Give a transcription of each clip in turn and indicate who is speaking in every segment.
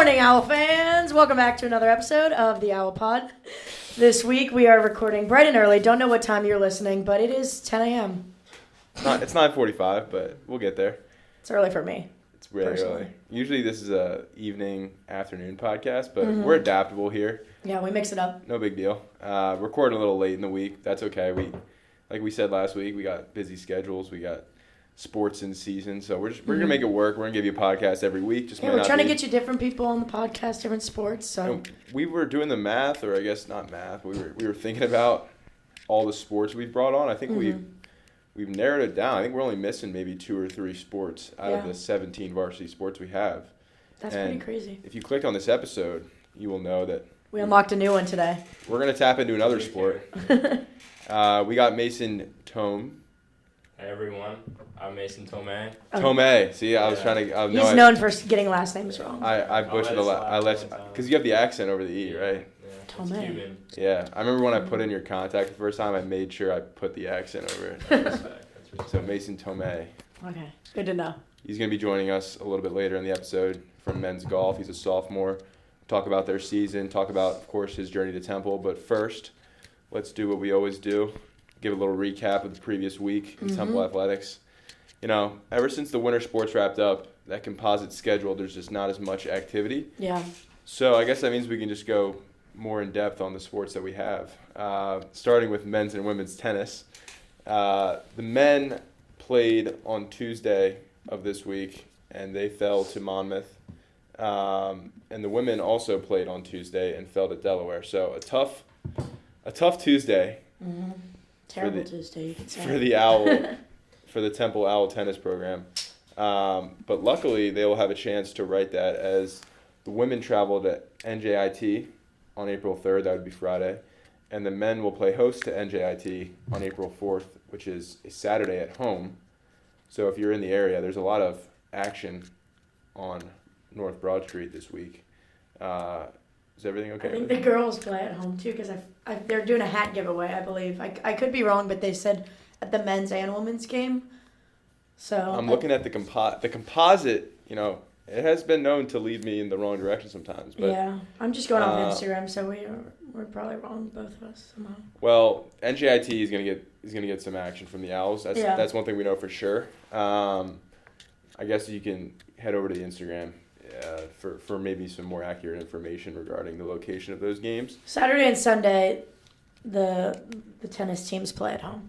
Speaker 1: morning, Owl fans. Welcome back to another episode of the Owl Pod. This week we are recording bright and early. Don't know what time you're listening, but it is 10 a.m.
Speaker 2: It's 9:45, but we'll get there.
Speaker 1: It's early for me.
Speaker 2: It's really
Speaker 1: personally.
Speaker 2: early. Usually this is a evening, afternoon podcast, but we're adaptable here.
Speaker 1: Yeah, we mix it up.
Speaker 2: No big deal. Recording a little late in the week. That's okay. Like we said last week, we got busy schedules. We got sports in season, so we're gonna make it work. We're gonna give you a podcast every week.
Speaker 1: We're trying to get you different people on the podcast, different sports. So
Speaker 2: and we were doing the math, or I guess not math. We were thinking about all the sports we've brought on. I think we've narrowed it down. I think we're only missing maybe 2 or 3 sports out of the 17 varsity sports we have.
Speaker 1: That's pretty crazy.
Speaker 2: If you clicked on this episode, you will know that
Speaker 1: we unlocked a new one today.
Speaker 2: We're gonna tap into another sport. We got Mason Tomé.
Speaker 3: Hey everyone, I'm Mason Tomé.
Speaker 2: Tomé. See, I was trying to.
Speaker 1: He's known for getting last names wrong.
Speaker 2: I butchered a lot. Because you have the accent over the E, right?
Speaker 3: Yeah,
Speaker 1: Tomé.
Speaker 3: Cuban.
Speaker 2: Yeah, I remember when I put in your contact the first time, I made sure I put the accent over it.
Speaker 3: That's respect.
Speaker 2: So Mason Tomé.
Speaker 1: Okay, good to know.
Speaker 2: He's going to be joining us a little bit later in the episode from men's golf. He's a sophomore. Talk about their season. Talk about, of course, his journey to Temple. But first, let's do what we always do. Give a little recap of the previous week in Temple athletics. You know, ever since the winter sports wrapped up, that composite schedule, there's just not as much activity.
Speaker 1: Yeah.
Speaker 2: So I guess that means we can just go more in depth on the sports that we have. Starting with men's and women's tennis. The men played on Tuesday of this week, and they fell to Monmouth. And the women also played on Tuesday and fell to Delaware. So a tough Tuesday.
Speaker 1: Mm-hmm. Terrible Tuesday, you could say.
Speaker 2: For the Owl, for the Temple Owl tennis program. But luckily, they will have a chance to write that as the women travel to NJIT on April 3rd. That would be Friday. And the men will play host to NJIT on April 4th, which is a Saturday at home. So if you're in the area, there's a lot of action on North Broad Street this week. Is everything okay?
Speaker 1: I think the girls play at home too because they're doing a hat giveaway, I believe. I could be wrong, but they said at the men's and women's game. So
Speaker 2: I'm looking at the composite. You know, it has been known to lead me in the wrong direction sometimes. But,
Speaker 1: yeah, I'm just going off Instagram, so we're probably wrong, both of us somehow.
Speaker 2: Well, NJIT is gonna get some action from the Owls. That's one thing we know for sure. I guess you can head over to the Instagram. For maybe some more accurate information regarding the location of those games.
Speaker 1: Saturday and Sunday, the tennis teams play at home.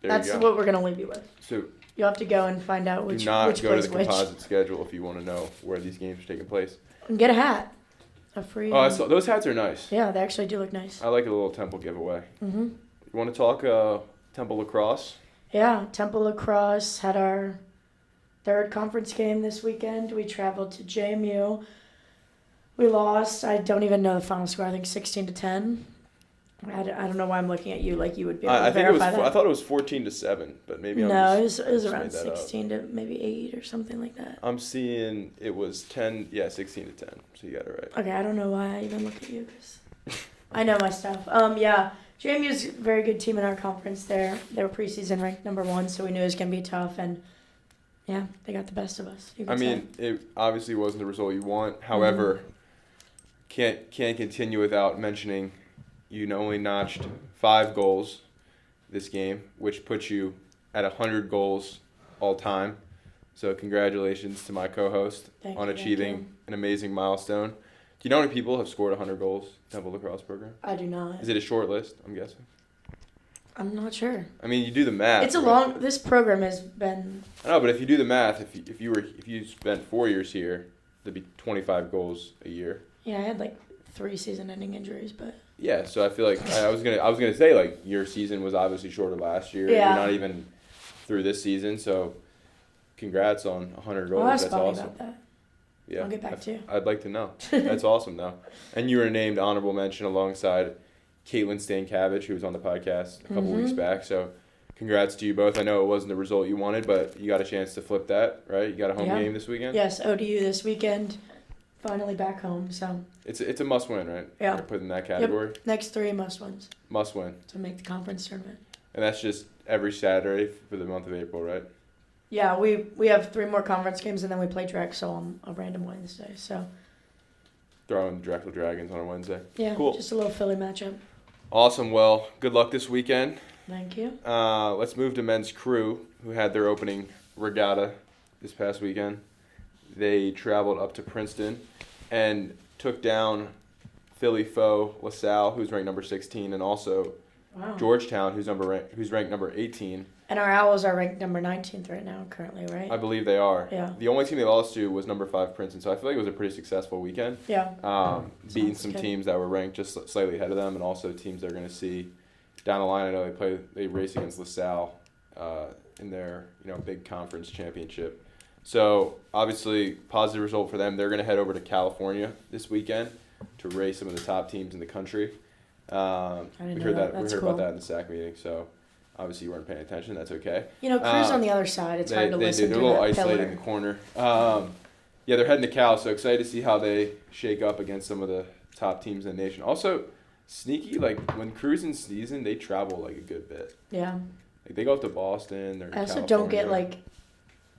Speaker 1: That's what we're gonna leave you with.
Speaker 2: So
Speaker 1: you'll have to go and find out which.
Speaker 2: Do not
Speaker 1: which
Speaker 2: go to
Speaker 1: plays
Speaker 2: the composite schedule if you want to know where these games are taking place.
Speaker 1: And get a hat, a free.
Speaker 2: Oh, those hats are nice.
Speaker 1: Yeah, they actually do look nice.
Speaker 2: I like a little Temple giveaway.
Speaker 1: Mm-hmm.
Speaker 2: You want to talk Temple lacrosse?
Speaker 1: Yeah, Temple lacrosse had our third conference game this weekend. We traveled to JMU. We lost. I don't even know the final score. I think 16-10. I don't know why I'm looking at you like you would be able to verify that.
Speaker 2: I thought it was 14-7, but maybe I'm
Speaker 1: no, it was around 16 to maybe 8 or something like that.
Speaker 2: I'm seeing it was 16-10. So you got it right.
Speaker 1: Okay, I don't know why I even look at you because I know my stuff. Yeah, JMU's a very good team in our conference. They were preseason ranked number 1, so we knew it was gonna be tough and. Yeah, they got the best of us.
Speaker 2: It obviously wasn't the result you want. However, can't continue without mentioning you only notched 5 goals this game, which puts you at 100 goals all time. So congratulations to my co-host on achieving an amazing milestone. Do you know how many people have scored 100 goals in Temple lacrosse program?
Speaker 1: I do not.
Speaker 2: Is it a short list, I'm guessing?
Speaker 1: I'm not sure.
Speaker 2: I mean, you do the math.
Speaker 1: It's this program has been.
Speaker 2: I know, but if you do the math, if you spent 4 years here, there'd be 25 goals a year.
Speaker 1: Yeah, I had like 3 season-ending injuries, but.
Speaker 2: Yeah, so I feel like I was gonna say like your season was obviously shorter last year.
Speaker 1: Yeah.
Speaker 2: You're not even through this season, so congrats on 100 goals.
Speaker 1: Well,
Speaker 2: that's awesome.
Speaker 1: About that.
Speaker 2: Yeah,
Speaker 1: I'll get back to you.
Speaker 2: I'd like to know. That's awesome though, and you were named honorable mention alongside Caitlin Stankiewicz, who was on the podcast a couple weeks back. So congrats to you both. I know it wasn't the result you wanted, but you got a chance to flip that, right? You got a home game this weekend?
Speaker 1: Yes, ODU this weekend. Finally back home, so.
Speaker 2: It's a must win, right?
Speaker 1: Yeah.
Speaker 2: You're put in that category?
Speaker 1: Yep. Next 3 must wins.
Speaker 2: Must win.
Speaker 1: To make the conference tournament.
Speaker 2: And that's just every Saturday for the month of April, right?
Speaker 1: Yeah, we have 3 more conference games, and then we play Drexel on a random Wednesday, so.
Speaker 2: throw in the Drexel Dragons on a Wednesday.
Speaker 1: Yeah,
Speaker 2: Cool.
Speaker 1: just a little Philly matchup.
Speaker 2: Awesome. Well, good luck this weekend.
Speaker 1: Thank you.
Speaker 2: Let's move to men's crew, who had their opening regatta this past weekend. They traveled up to Princeton and took down Philly foe LaSalle, who's ranked number 16, and also
Speaker 1: Wow.
Speaker 2: Georgetown, who's ranked number 18.
Speaker 1: And our Owls are ranked number 19th right now, currently, right?
Speaker 2: I believe they are.
Speaker 1: Yeah.
Speaker 2: The only team they lost to was number 5 Princeton, so I feel like it was a pretty successful weekend.
Speaker 1: Yeah.
Speaker 2: Beating
Speaker 1: Sounds
Speaker 2: some
Speaker 1: good.
Speaker 2: teams that were ranked just slightly ahead of them, and also teams they're going to see down the line. I know they race against LaSalle in their big conference championship. So obviously positive result for them. They're going to head over to California this weekend to race some of the top teams in the country. We
Speaker 1: didn't
Speaker 2: heard
Speaker 1: know that.
Speaker 2: we
Speaker 1: That's
Speaker 2: heard
Speaker 1: cool.
Speaker 2: about that in the SAC meeting. So obviously you weren't paying attention. That's okay.
Speaker 1: Crew's on the other side. It's hard to listen
Speaker 2: They're
Speaker 1: to
Speaker 2: a little
Speaker 1: that
Speaker 2: isolated
Speaker 1: pillar.
Speaker 2: in the corner. Yeah, they're heading to Cal, so excited to see how they shake up against some of the top teams in the nation. Also, sneaky, like when Crew's in season, they travel like a good bit.
Speaker 1: Yeah.
Speaker 2: Like they go up to Boston. They're in
Speaker 1: I also
Speaker 2: California.
Speaker 1: don't get like,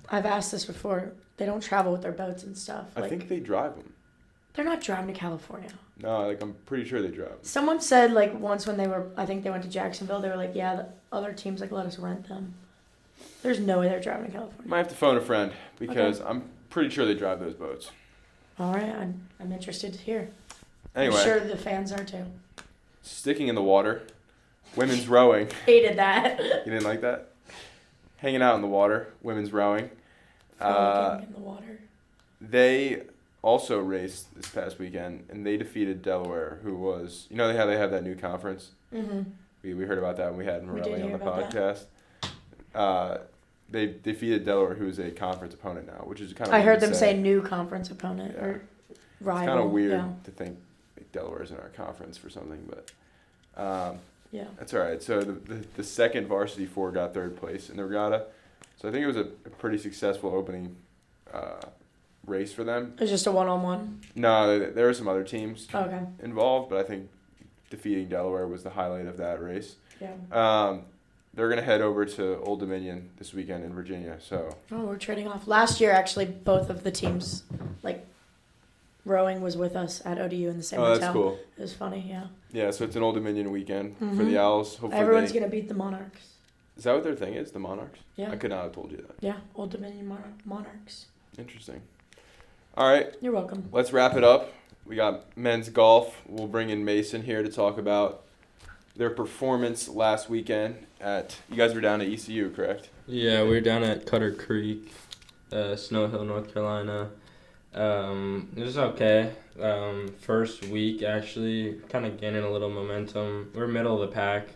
Speaker 1: I've asked this before. They don't travel with their boats and stuff.
Speaker 2: I
Speaker 1: Like,
Speaker 2: think they drive them.
Speaker 1: they're not driving to California.
Speaker 2: No, like I'm pretty sure they drive 'em.
Speaker 1: Someone said like once when I think they went to Jacksonville, they were like, yeah, the other teams like let us rent them. There's no way they're driving to California.
Speaker 2: Might have to phone a friend because I'm pretty sure they drive those boats.
Speaker 1: All right, I'm interested to hear.
Speaker 2: Anyway,
Speaker 1: I'm sure the fans are too.
Speaker 2: sticking in the water, women's rowing.
Speaker 1: Hated that.
Speaker 2: You didn't like that? Hanging out in the water, women's rowing.
Speaker 1: Frolicking in the water.
Speaker 2: They also raced this past weekend, and they defeated Delaware, who was, they have that new conference.
Speaker 1: Mm-hmm.
Speaker 2: We heard about that when we had
Speaker 1: We did
Speaker 2: Morelli on
Speaker 1: hear
Speaker 2: the
Speaker 1: about
Speaker 2: podcast. They defeated Delaware, who is a conference opponent now, which is kind of.
Speaker 1: I heard
Speaker 2: weird to
Speaker 1: them say new conference opponent
Speaker 2: Yeah.
Speaker 1: or rival.
Speaker 2: It's kind of weird
Speaker 1: Yeah.
Speaker 2: to think like Delaware's in our conference for something, but
Speaker 1: Yeah.
Speaker 2: that's all right. So the second varsity 4 got third place in the regatta, so I think it was a pretty successful opening race for them.
Speaker 1: It was just a one-on-one.
Speaker 2: No, there were some other teams
Speaker 1: Okay.
Speaker 2: involved, but I think defeating Delaware was the highlight of that race.
Speaker 1: Yeah.
Speaker 2: They're going to head over to Old Dominion this weekend in Virginia. So
Speaker 1: Oh, we're trading off. Last year, actually, both of the teams, like, rowing was with us at ODU in the same hotel.
Speaker 2: that's cool.
Speaker 1: It was funny, yeah.
Speaker 2: Yeah, so it's an Old Dominion weekend for
Speaker 1: Mhm.
Speaker 2: the Owls. Hopefully
Speaker 1: Everyone's going to beat the Monarchs.
Speaker 2: Is that what their thing is, the Monarchs?
Speaker 1: Yeah.
Speaker 2: I could not have told you that.
Speaker 1: Yeah, Old Dominion Monarchs.
Speaker 2: Interesting. All right,
Speaker 1: You're welcome.
Speaker 2: let's wrap it up. We got men's golf. We'll bring in Mason here to talk about their performance last weekend you guys were down at ECU, correct?
Speaker 3: Yeah, we were down at Cutter Creek, Snow Hill, North Carolina. It was okay. First week, actually, kind of gaining a little momentum. We're middle of the pack,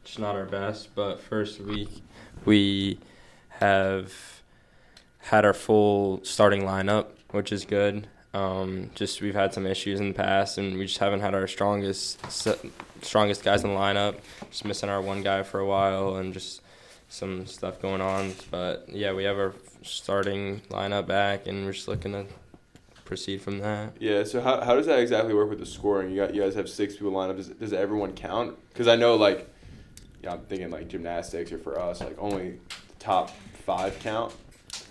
Speaker 3: which is not our best, but first week we have had our full starting lineup, which is good. Just we've had some issues in the past, and we just haven't had our strongest guys in the lineup. Just missing our one guy for a while, and just some stuff going on. But yeah, we have our starting lineup back, and we're just looking to proceed from that.
Speaker 2: Yeah, so how does that exactly work with the scoring? You guys have 6 people lined up. Does everyone count? Because I know, I'm thinking like gymnastics, or for us, like only the top 5 count.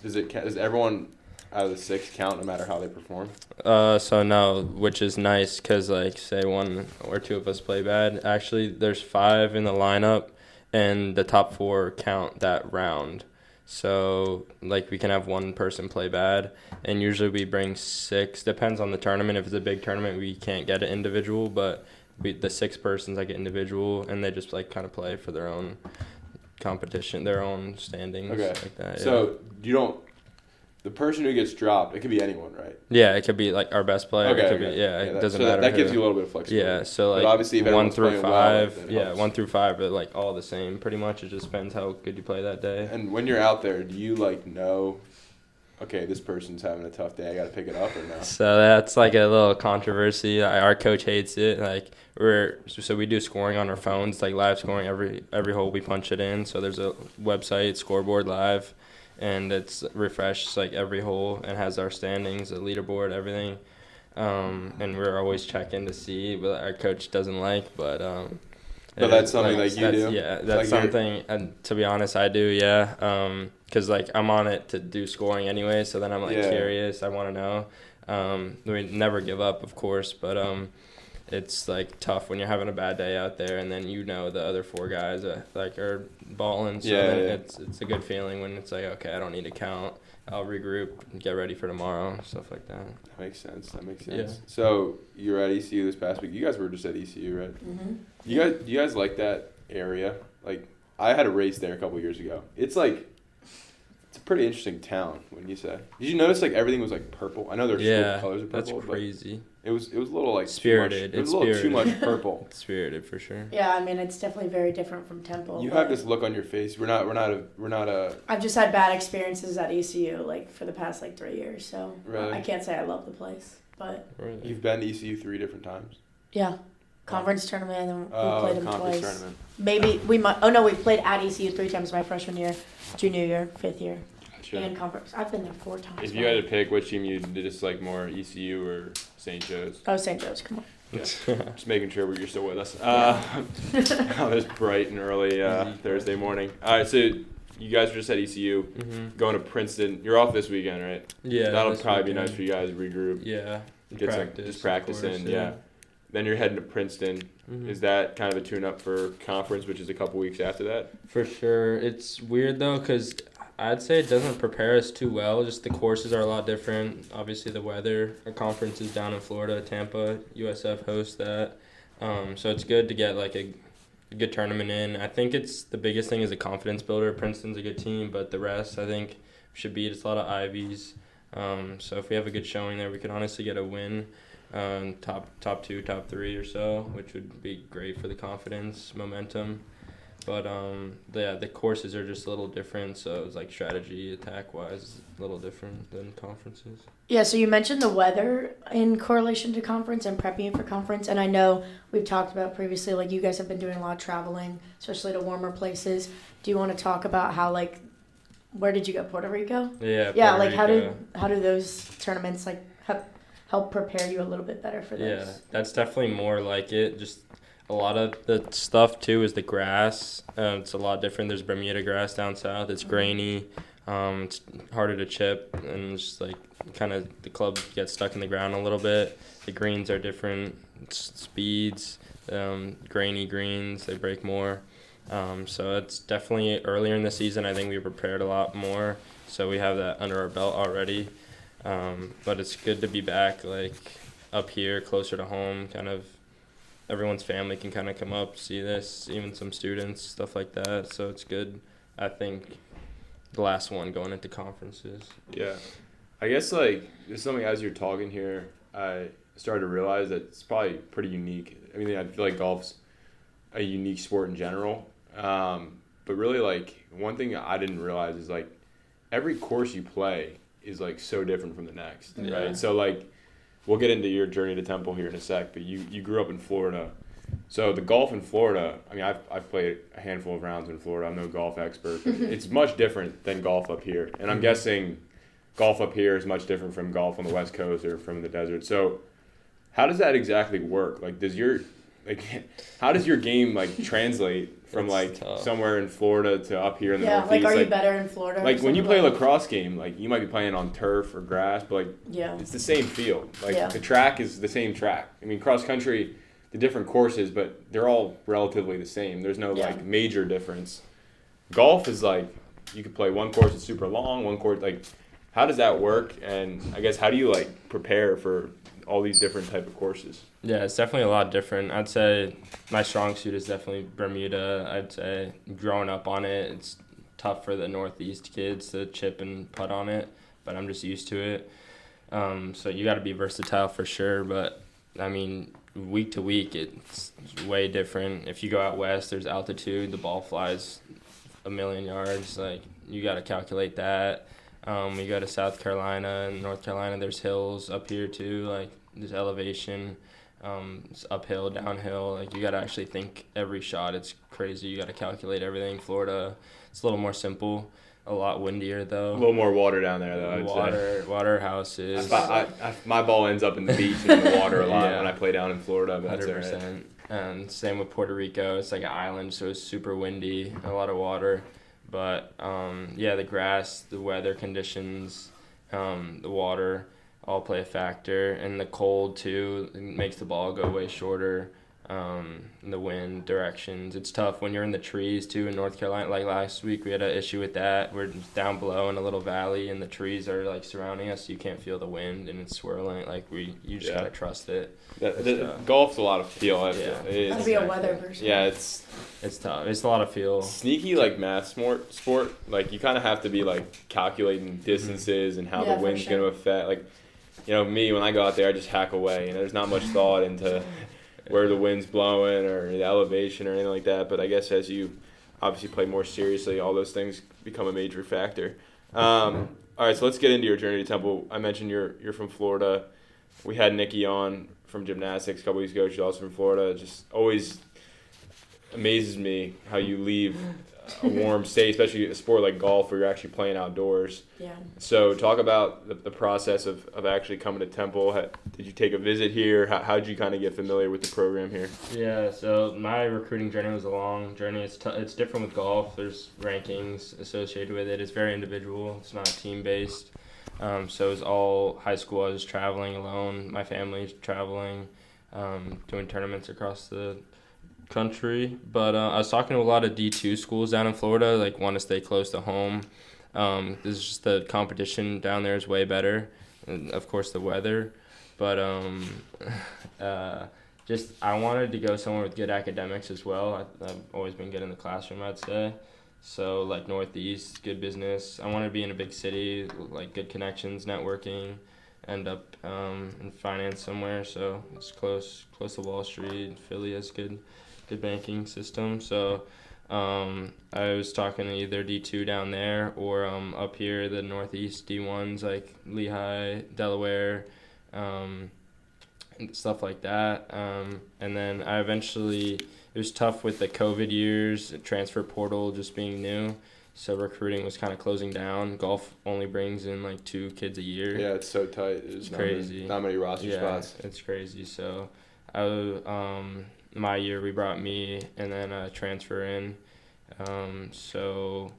Speaker 2: Does everyone out of the 6 count no matter how they perform?
Speaker 3: So no, which is nice because, say 1 or 2 of us play bad. Actually, there's 5 in the lineup, and the top 4 count that round. So, we can have 1 person play bad, and usually we bring 6. Depends on the tournament. If it's a big tournament, we can't get an individual, but the 6 persons, get individual, and they just, kind of play for their own competition, their own standings,
Speaker 2: Okay.
Speaker 3: like that.
Speaker 2: So the person who gets dropped, it could be anyone, right?
Speaker 3: Yeah, it could be, our best player.
Speaker 2: Okay.
Speaker 3: It could be, it doesn't
Speaker 2: so
Speaker 3: matter
Speaker 2: that gives
Speaker 3: who.
Speaker 2: you a little bit of flexibility.
Speaker 3: Yeah, so
Speaker 2: But obviously, if
Speaker 3: 1
Speaker 2: everyone's
Speaker 3: through
Speaker 2: playing well,
Speaker 3: 5,
Speaker 2: then it
Speaker 3: yeah,
Speaker 2: helps.
Speaker 3: 1 through 5, but all the same. Pretty much, it just depends how good you play that day.
Speaker 2: And when you're out there, do you know, okay, this person's having a tough day, I got to pick it up, or no?
Speaker 3: So that's a little controversy. Our coach hates it. We do scoring on our phones, live scoring every hole we punch it in. So there's a website, Scoreboard Live, and it's refreshed every hole and has our standings, a leaderboard, everything. And we're always checking to see, but our coach doesn't but
Speaker 2: But that's something you do?
Speaker 3: Yeah, that's something, and to be honest, I do, yeah. Because I'm on it to do scoring anyway, so then I'm
Speaker 2: Yeah.
Speaker 3: curious, I want to know. We never give up, of course, but it's like tough when you're having a bad day out there, and then the other 4 guys are balling. So
Speaker 2: Yeah,
Speaker 3: then
Speaker 2: yeah.
Speaker 3: it's a good feeling when it's like, okay, I don't need to count. I'll regroup and get ready for tomorrow, stuff like that.
Speaker 2: That makes sense.
Speaker 3: Yeah.
Speaker 2: So you were at ECU this past week. You guys were just at ECU, right?
Speaker 1: Mm-hmm.
Speaker 2: You guys like that area? Like, I had a race there a couple years ago. It's like, it's a pretty interesting town, wouldn't you say? Did you notice like everything was like purple? I know there's school colors are purple,
Speaker 3: that's crazy.
Speaker 2: but it was a little like
Speaker 3: Spirited.
Speaker 2: Too much, it was a little too much purple.
Speaker 3: It's spirited for sure.
Speaker 1: Yeah, I mean it's definitely very different from Temple.
Speaker 2: You
Speaker 1: but
Speaker 2: have this look on your face. We're not a.
Speaker 1: I've just had bad experiences at ECU like for the past like 3 years, so
Speaker 2: Really?
Speaker 1: I can't say I love the place, but
Speaker 3: Really?
Speaker 2: You've been to ECU 3 different times.
Speaker 1: yeah, conference tournament and then we played them
Speaker 2: Conference
Speaker 1: twice.
Speaker 2: tournament.
Speaker 1: Maybe we might. Oh no, we played at ECU 3 times my freshman year, junior year, 5th year,
Speaker 2: Gotcha.
Speaker 1: and conference. I've been there 4 times.
Speaker 2: If you had to pick which team you just like more, ECU or St. Joe's?
Speaker 1: Oh, St. Joe's, come on.
Speaker 2: Just making sure you're still with us. On this bright and early Thursday morning. All right, so you guys are just at ECU,
Speaker 3: Mm-hmm.
Speaker 2: going to Princeton. You're off this weekend, right?
Speaker 3: Yeah.
Speaker 2: That'll
Speaker 3: this
Speaker 2: probably be
Speaker 3: weekend.
Speaker 2: nice for you guys to regroup.
Speaker 3: Yeah.
Speaker 2: Get some just practice
Speaker 3: of course,
Speaker 2: in, yeah. Then you're heading to Princeton.
Speaker 3: Mhm.
Speaker 2: Is that kind of a tune-up for conference, which is a couple weeks after that?
Speaker 3: For sure. It's weird though, because I'd say it doesn't prepare us too well. Just the courses are a lot different. Obviously, the weather. Our conference is down in Florida, Tampa. USF hosts that. So it's good to get like a good tournament in. I think it's the biggest thing is a confidence builder. Princeton's a good team, but the rest I think should beat. It's a lot of Ivies. So if we have a good showing there, we could honestly get a win. Top 2, top 3 or so, which would be great for the confidence, momentum. But the courses are just a little different, so it's like strategy, attack-wise, a little different than conferences.
Speaker 1: Yeah, so you mentioned the weather in correlation to conference and prepping you for conference, and I know we've talked about previously, like you guys have been doing a lot of traveling, especially to warmer places. Do you want to talk about how like, where did you go? Puerto Rico?
Speaker 3: Yeah.
Speaker 1: Yeah,
Speaker 3: Puerto
Speaker 1: like
Speaker 3: Rico.
Speaker 1: how do those tournaments like help prepare you a little bit better for those?
Speaker 3: Yeah, that's definitely more like it. Just a lot of the stuff too is the grass. It's a lot different. There's Bermuda grass down south. It's grainy. It's harder to chip, and it's just like kind of the club gets stuck in the ground a little bit. The greens are different speeds, grainy greens. They break more. So it's definitely earlier in the season. I think we prepared a lot more, so we have that under our belt already. But it's good to be back, like up here, closer to home. Kind of everyone's family can kind of come up, see this, even some students, stuff like that. So it's good. I think the last one going into conferences.
Speaker 2: Yeah. I guess like there's something as you're talking here, I started to realize that it's probably pretty unique. I mean, I feel like golf's a unique sport in general. But really like one thing I didn't realize is like every course you play is like so different from the next,
Speaker 3: Yeah.
Speaker 2: right? So like we'll get into your journey to Temple here in a sec, but you grew up in Florida. So the golf in Florida, I mean, I've played a handful of rounds in Florida. I'm no golf expert, but it's much different than golf up here. And I'm guessing golf up here is much different from golf on the West Coast or from the desert. So how does that exactly work? Like, how does your game like translate from
Speaker 3: It's
Speaker 2: like
Speaker 3: tough.
Speaker 2: somewhere in Florida to up here in the
Speaker 1: Yeah,
Speaker 2: Northeast?
Speaker 1: like are you better in Florida? or
Speaker 2: Like when you
Speaker 1: something?
Speaker 2: play a lacrosse game, like you might be playing on turf or grass, but like
Speaker 1: Yeah.
Speaker 2: it's the same field. Like
Speaker 1: Yeah.
Speaker 2: the track is the same track. I mean, cross country, the different courses, but they're all relatively the same. There's no
Speaker 1: Yeah.
Speaker 2: like major difference. Golf is like you could play one course that's super long, one course like. How does that work? And I guess how do you like prepare for all these different type of courses?
Speaker 3: Yeah, it's definitely a lot different. I'd say my strong suit is definitely Bermuda. I'd say growing up on it, it's tough for the Northeast kids to chip and putt on it, but I'm just used to it. So you got to be versatile for sure, but I mean, week to week, it's way different. If you go out west, there's altitude, the ball flies a million yards. Like, you got to calculate that. We go to South Carolina and North Carolina, there's hills up here too, like there's elevation, it's uphill, downhill. Like, you got to actually think every shot. It's crazy. You got to calculate everything. Florida, it's a little more simple, a lot windier though.
Speaker 2: A little more water down there, though. I'd say.
Speaker 3: Water houses.
Speaker 2: My ball ends up in the beach and in the water a lot
Speaker 3: Yeah.
Speaker 2: when I play down in Florida. But that's all right.
Speaker 3: 100%. And same with Puerto Rico. It's like an island, so it's super windy, a lot of water. But yeah, the grass, the weather conditions, the water, all play a factor. And the cold, too, makes the ball go way shorter. The wind directions. It's tough when you're in the trees, too, in North Carolina. Like last week, we had an issue with that. We're down below in a little valley, and the trees are, like, surrounding us. So you can't feel the wind, and it's swirling. Like, you just got to trust it.
Speaker 2: Golf's a lot of feel.
Speaker 1: That'd be a weather person.
Speaker 2: Yeah, it's
Speaker 3: tough. It's a lot of feel.
Speaker 2: Sneaky, like, math sport. Like, you kind of have to be, like, calculating distances and how the wind's going to affect. Like, me, when I go out there, I just hack away. There's not much thought into where the wind's blowing or the elevation or anything like that. But I guess as you obviously play more seriously, all those things become a major factor. All right, so let's get into your journey to Temple. I mentioned you're from Florida. We had Nikki on from gymnastics a couple weeks ago. She's also from Florida. It just always amazes me how you leave a warm state, especially a sport like golf where you're actually playing outdoors.
Speaker 1: Yeah.
Speaker 2: So talk about the process of actually coming to Temple. Did you take a visit here? How did you kind of get familiar with the program here?
Speaker 3: Yeah, so my recruiting journey was a long journey. It's different with golf. There's rankings associated with it. It's very individual. It's not team-based. So it was all high school. I was traveling alone. My family's traveling, doing tournaments across the country. But I was talking to a lot of D2 schools down in Florida, like want to stay close to home. This is just the competition down there is way better, and of course the weather. But just I wanted to go somewhere with good academics as well. I've always been good in the classroom, I'd say. So like Northeast, good business. I wanted to be in a big city, like good connections, networking, end up in finance somewhere. So it's close to Wall Street. Philly has good banking system. So I was talking to either D2 down there or up here, the Northeast D1s like Lehigh, Delaware, and stuff like that. And then I eventually, it was tough with the COVID years, transfer portal just being new. So recruiting was kind of closing down. Golf only brings in like 2 kids a year.
Speaker 2: Yeah, it's so tight. It's
Speaker 3: crazy.
Speaker 2: Not many roster spots.
Speaker 3: It's crazy. So my year we brought me and then a transfer in. So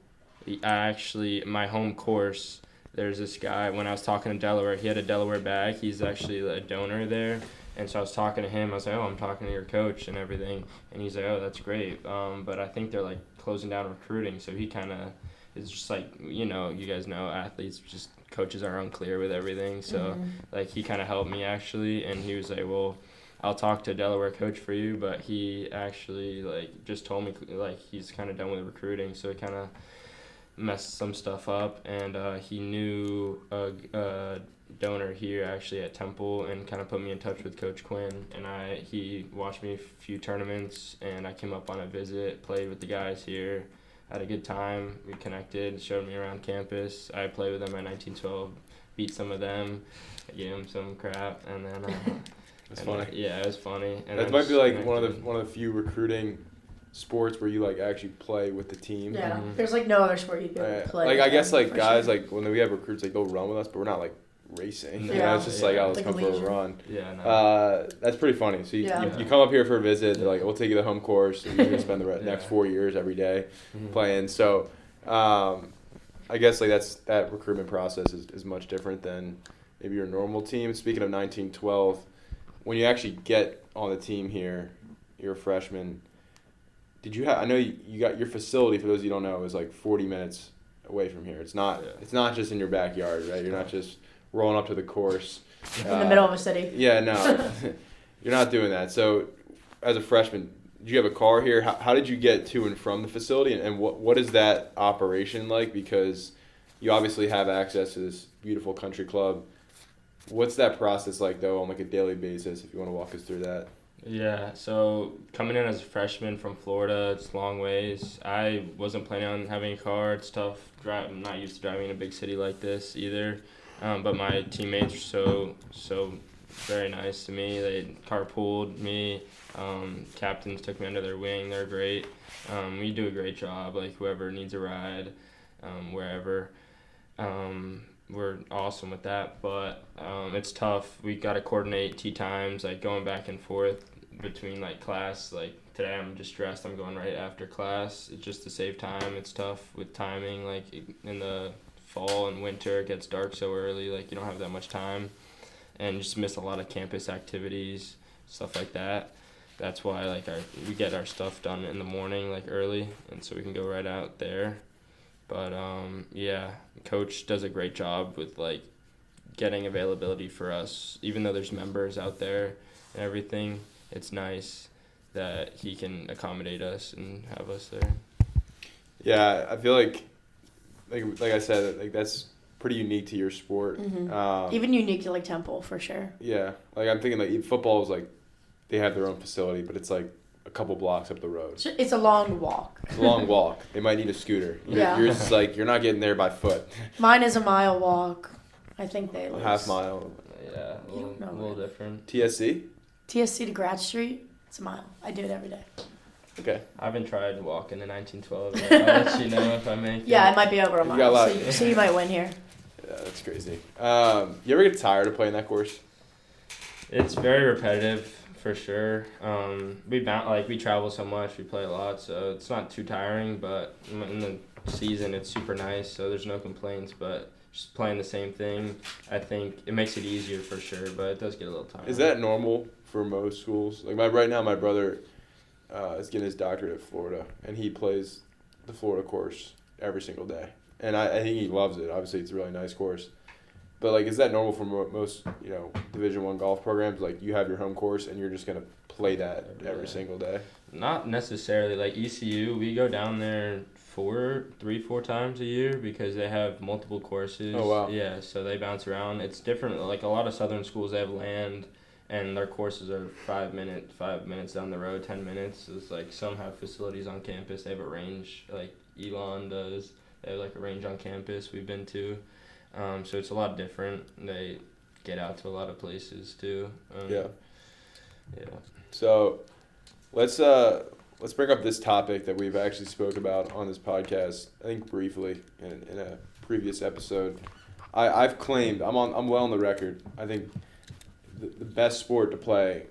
Speaker 3: my home course, there's this guy, when I was talking to Delaware, he had a Delaware bag. He's actually a donor there. And so I was talking to him. I was like, I'm talking to your coach and everything. And he's like, that's great. But I think they're like closing down recruiting. So he kind of is just like, you guys know athletes, just coaches are unclear with everything. So like he kind of helped me actually. And he was like, well, I'll talk to a Delaware coach for you. But he actually like just told me like he's kind of done with recruiting. So it kind of messed some stuff up. And he knew a donor here actually at Temple and kind of put me in touch with Coach Quinn. And he watched me a few tournaments and I came up on a visit, played with the guys here, had a good time. We connected, showed me around campus. I played with them at 1912, beat some of them, I gave them some crap, and then
Speaker 2: That's funny.
Speaker 3: Yeah, it was funny. And
Speaker 2: that might be like one of the few recruiting sports where you like actually play with the team.
Speaker 1: Yeah, there's like no other sport you can play.
Speaker 2: Like I guess like guys like when we have recruits like they'll run with us, but we're not like racing. It's just like let's come for a run.
Speaker 3: Yeah, no.
Speaker 2: That's pretty funny. So you come up here for a visit. They're like, we'll take you to the home course. And you're gonna spend the next 4 years every day playing. So I guess like that recruitment process is much different than maybe your normal team. Speaking of 1912, when you actually get on the team here, you're a freshman. Did you have? I know you got your facility. For those of you who don't know, is like 40 minutes away from here. It's not. Yeah. It's not just in your backyard, right? You're not just rolling up to the course
Speaker 1: in the middle of a city.
Speaker 2: Yeah, no, you're not doing that. So, as a freshman, do you have a car here? How did you get to and from the facility, and what is that operation like? Because you obviously have access to this beautiful country club. What's that process like, though, on like a daily basis? If you want to walk us through that.
Speaker 3: Yeah, so coming in as a freshman from Florida, it's long ways. I wasn't planning on having a car. It's tough. I'm not used to driving in a big city like this either. But my teammates are so very nice to me. They carpooled me. Captains took me under their wing. They're great. We do a great job. Like whoever needs a ride, wherever. We're awesome with that, but it's tough. We got to coordinate tee times, like going back and forth between like class. Like today I'm just dressed, I'm going right after class. It's just to save time. It's tough with timing. Like in the fall and winter, it gets dark so early, like you don't have that much time. and just miss a lot of campus activities, stuff like that. That's why like we get our stuff done in the morning like early, and so we can go right out there. But yeah, coach does a great job with like getting availability for us, even though there's members out there and everything. It's nice that he can accommodate us and have us there.
Speaker 2: Yeah, I feel like I said, like that's pretty unique to your sport.
Speaker 1: Even unique to like Temple for sure.
Speaker 2: Yeah, like I'm thinking like football is like they have their own facility, but it's like a couple blocks up the road.
Speaker 1: It's a long walk.
Speaker 2: It's a long walk. They might need a scooter.
Speaker 1: Yeah.
Speaker 2: Yours is like you're not getting there by foot.
Speaker 1: Mine is a mile walk. I think they lose.
Speaker 2: Half mile.
Speaker 3: Yeah, a little different.
Speaker 2: TSC?
Speaker 1: TSC to Grad Street, it's a mile. I do it every day.
Speaker 2: Okay.
Speaker 3: I haven't tried walking the 1912 yet. I'll let you know if I make it.
Speaker 1: Yeah, it might be over a
Speaker 2: You got a
Speaker 1: mile,
Speaker 2: lot.
Speaker 1: so you might win here.
Speaker 2: Yeah, that's crazy. You ever get tired of playing that course?
Speaker 3: It's very repetitive for sure. We travel so much, we play a lot, so it's not too tiring. But in the season, it's super nice, so there's no complaints. But just playing the same thing, I think it makes it easier for sure. But it does get a little tiring.
Speaker 2: Is that normal for most schools? Like right now, my brother is getting his doctorate at Florida, and he plays the Florida course every single day, and I think he loves it. Obviously, it's a really nice course. But like, is that normal for most Division I golf programs? Like, you have your home course and you're just gonna play that every single day.
Speaker 3: Not necessarily. Like ECU, we go down there 4 times a year because they have multiple courses.
Speaker 2: Oh wow.
Speaker 3: Yeah, so they bounce around. It's different. Like a lot of southern schools, they have land, and their courses are 5 minutes down the road, 10 minutes. It's like some have facilities on campus. They have a range. Like Elon does. They have like a range on campus we've been to. So it's a lot different. They get out to a lot of places too.
Speaker 2: Yeah.
Speaker 3: Yeah.
Speaker 2: So let's bring up this topic that we've actually spoke about on this podcast. I think briefly in a previous episode. I've claimed I'm well on the record. I think the best sport to play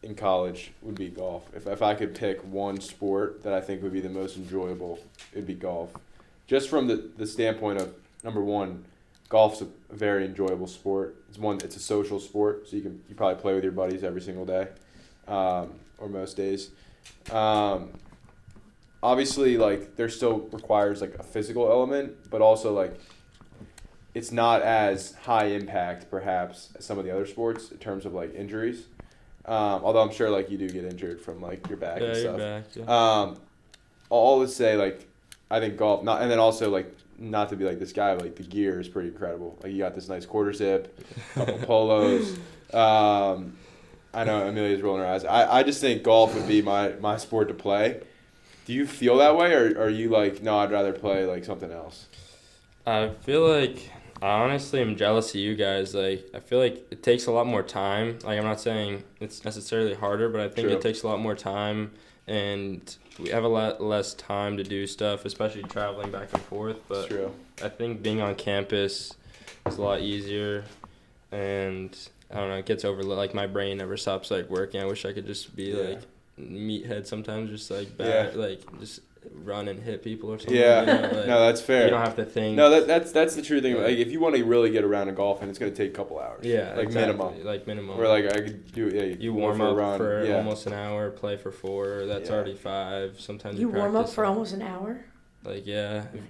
Speaker 2: in college would be golf. If I could pick one sport that I think would be the most enjoyable, it'd be golf. Just from the standpoint of number one, golf's a very enjoyable sport. It's a social sport, so you probably play with your buddies every single day, or most days. Obviously, like there still requires like a physical element, but also like it's not as high impact perhaps as some of the other sports in terms of like injuries. Although I'm sure like you do get injured from like your back and stuff.
Speaker 3: Your back, yeah.
Speaker 2: All to say like I think golf and then also like. Not to be like this guy, but like the gear is pretty incredible. Like you got this nice quarter zip, couple polos. I know Amelia's rolling her eyes. I just think golf would be my sport to play. Do you feel that way, or are you like, no, I'd rather play like something else?
Speaker 3: I feel like I honestly am jealous of you guys. Like I feel like it takes a lot more time. Like I'm not saying it's necessarily harder, but I think
Speaker 2: True.
Speaker 3: it takes a lot more time, and we have a lot less time to do stuff, especially traveling back and forth. But
Speaker 2: True.
Speaker 3: I think being on campus is a lot easier, and I don't know, it gets overlooked. Like my brain never stops like working. I wish I could just be like meathead sometimes, just like like just run and hit people or something.
Speaker 2: Yeah,
Speaker 3: you know, like,
Speaker 2: no, that's fair.
Speaker 3: You don't have to think.
Speaker 2: No, that's the true thing.
Speaker 3: Yeah.
Speaker 2: Like if you want to really get around in golf, and it's gonna take a couple hours.
Speaker 3: Yeah,
Speaker 2: like
Speaker 3: exactly.
Speaker 2: minimum. Or like I could do. Yeah,
Speaker 3: You
Speaker 2: go
Speaker 3: warm
Speaker 2: for a
Speaker 3: up
Speaker 2: run.
Speaker 3: for almost an hour, play for 4. That's
Speaker 2: Yeah.
Speaker 3: already 5. Sometimes
Speaker 1: You warm up
Speaker 3: practice
Speaker 1: for
Speaker 3: on-
Speaker 1: almost an hour?
Speaker 3: Like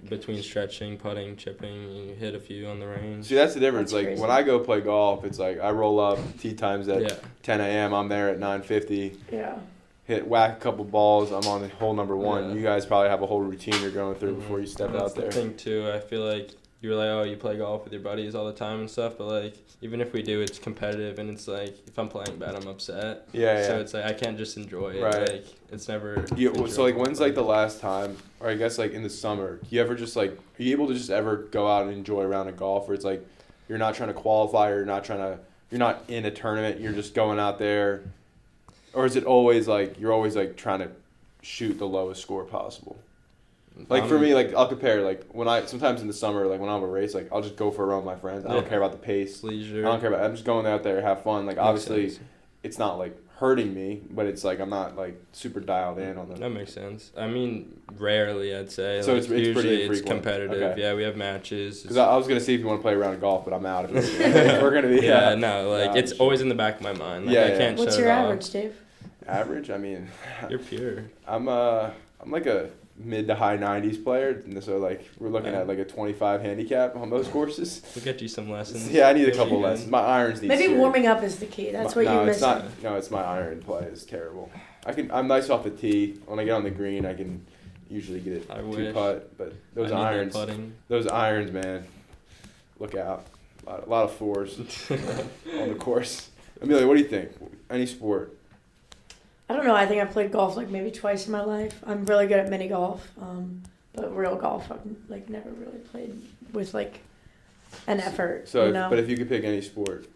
Speaker 3: between stretching, putting, chipping, you hit a few on the range.
Speaker 2: See, that's the difference.
Speaker 1: That's
Speaker 2: like
Speaker 1: crazy.
Speaker 2: when I go play golf, it's like I roll up, tee times at
Speaker 3: Yeah.
Speaker 2: 10 a.m. I'm there at 9:50.
Speaker 1: Yeah.
Speaker 2: Whack a couple balls. I'm on hole number 1.
Speaker 3: Yeah.
Speaker 2: You guys probably have a whole routine you're going through
Speaker 3: Mhm.
Speaker 2: before you step
Speaker 3: That's
Speaker 2: out there.
Speaker 3: the thing too. I feel like you're like, oh, you play golf with your buddies all the time and stuff, but like even if we do, it's competitive, and it's like if I'm playing bad, I'm upset.
Speaker 2: Yeah.
Speaker 3: So it's like I can't just enjoy it.
Speaker 2: Right.
Speaker 3: Like it's never.
Speaker 2: So like when's like the last time, or I guess like in the summer, you ever just like are you able to just ever go out and enjoy a round of golf, where it's like you're not trying to qualify, or you're not in a tournament, you're just going out there, or is it always like you're always like trying to shoot the lowest score possible? Like for me, like I'll compare like sometimes in the summer, like when I'm a race, like I'll just go for a run with my friends. I don't care about the pace.
Speaker 3: leisure.
Speaker 2: I don't care about. I'm just going out there, have fun. Like obviously, it's not like hurting me, but it's like I'm not like super dialed in on them.
Speaker 3: That makes sense. I mean, rarely I'd say.
Speaker 2: So
Speaker 3: like,
Speaker 2: it's pretty
Speaker 3: usually it's
Speaker 2: infrequent.
Speaker 3: competitive.
Speaker 2: Okay.
Speaker 3: Yeah, we have matches.
Speaker 2: Because I was gonna see if you want to play a round of golf, but I'm out of it. If we're gonna be.
Speaker 3: Yeah, no, like it's
Speaker 2: sure.
Speaker 3: always in the back of my mind. Like,
Speaker 2: Yeah,
Speaker 3: I
Speaker 2: yeah.
Speaker 3: can't
Speaker 1: What's
Speaker 3: shut
Speaker 1: your
Speaker 3: it off.
Speaker 1: average, Dave?
Speaker 2: Average? I mean,
Speaker 3: You're pure.
Speaker 2: I'm like a mid to high 90s player, and so like we're looking at like a 25 handicap on most courses.
Speaker 3: We'll get you some lessons.
Speaker 2: Yeah, I need a
Speaker 3: Really
Speaker 2: couple
Speaker 3: good.
Speaker 2: lessons. My irons need.
Speaker 1: Maybe
Speaker 2: serious.
Speaker 1: warming up is the key. That's what
Speaker 2: no,
Speaker 1: you're
Speaker 2: it's
Speaker 1: missing.
Speaker 2: not. No, it's my iron play is terrible. I'm nice off the tee. When I get on the green, I can usually get it
Speaker 3: I
Speaker 2: two
Speaker 3: wish.
Speaker 2: putt. But
Speaker 3: I need that putting.
Speaker 2: those irons, man, look out. A lot of fours on the course. Amelia, what do you think? Any sport?
Speaker 1: I don't know. I think I've played golf like maybe twice in my life. I'm really good at mini golf, but real golf I've like never really played with like an effort.
Speaker 2: So,
Speaker 1: you know?
Speaker 2: but if you could pick any sport,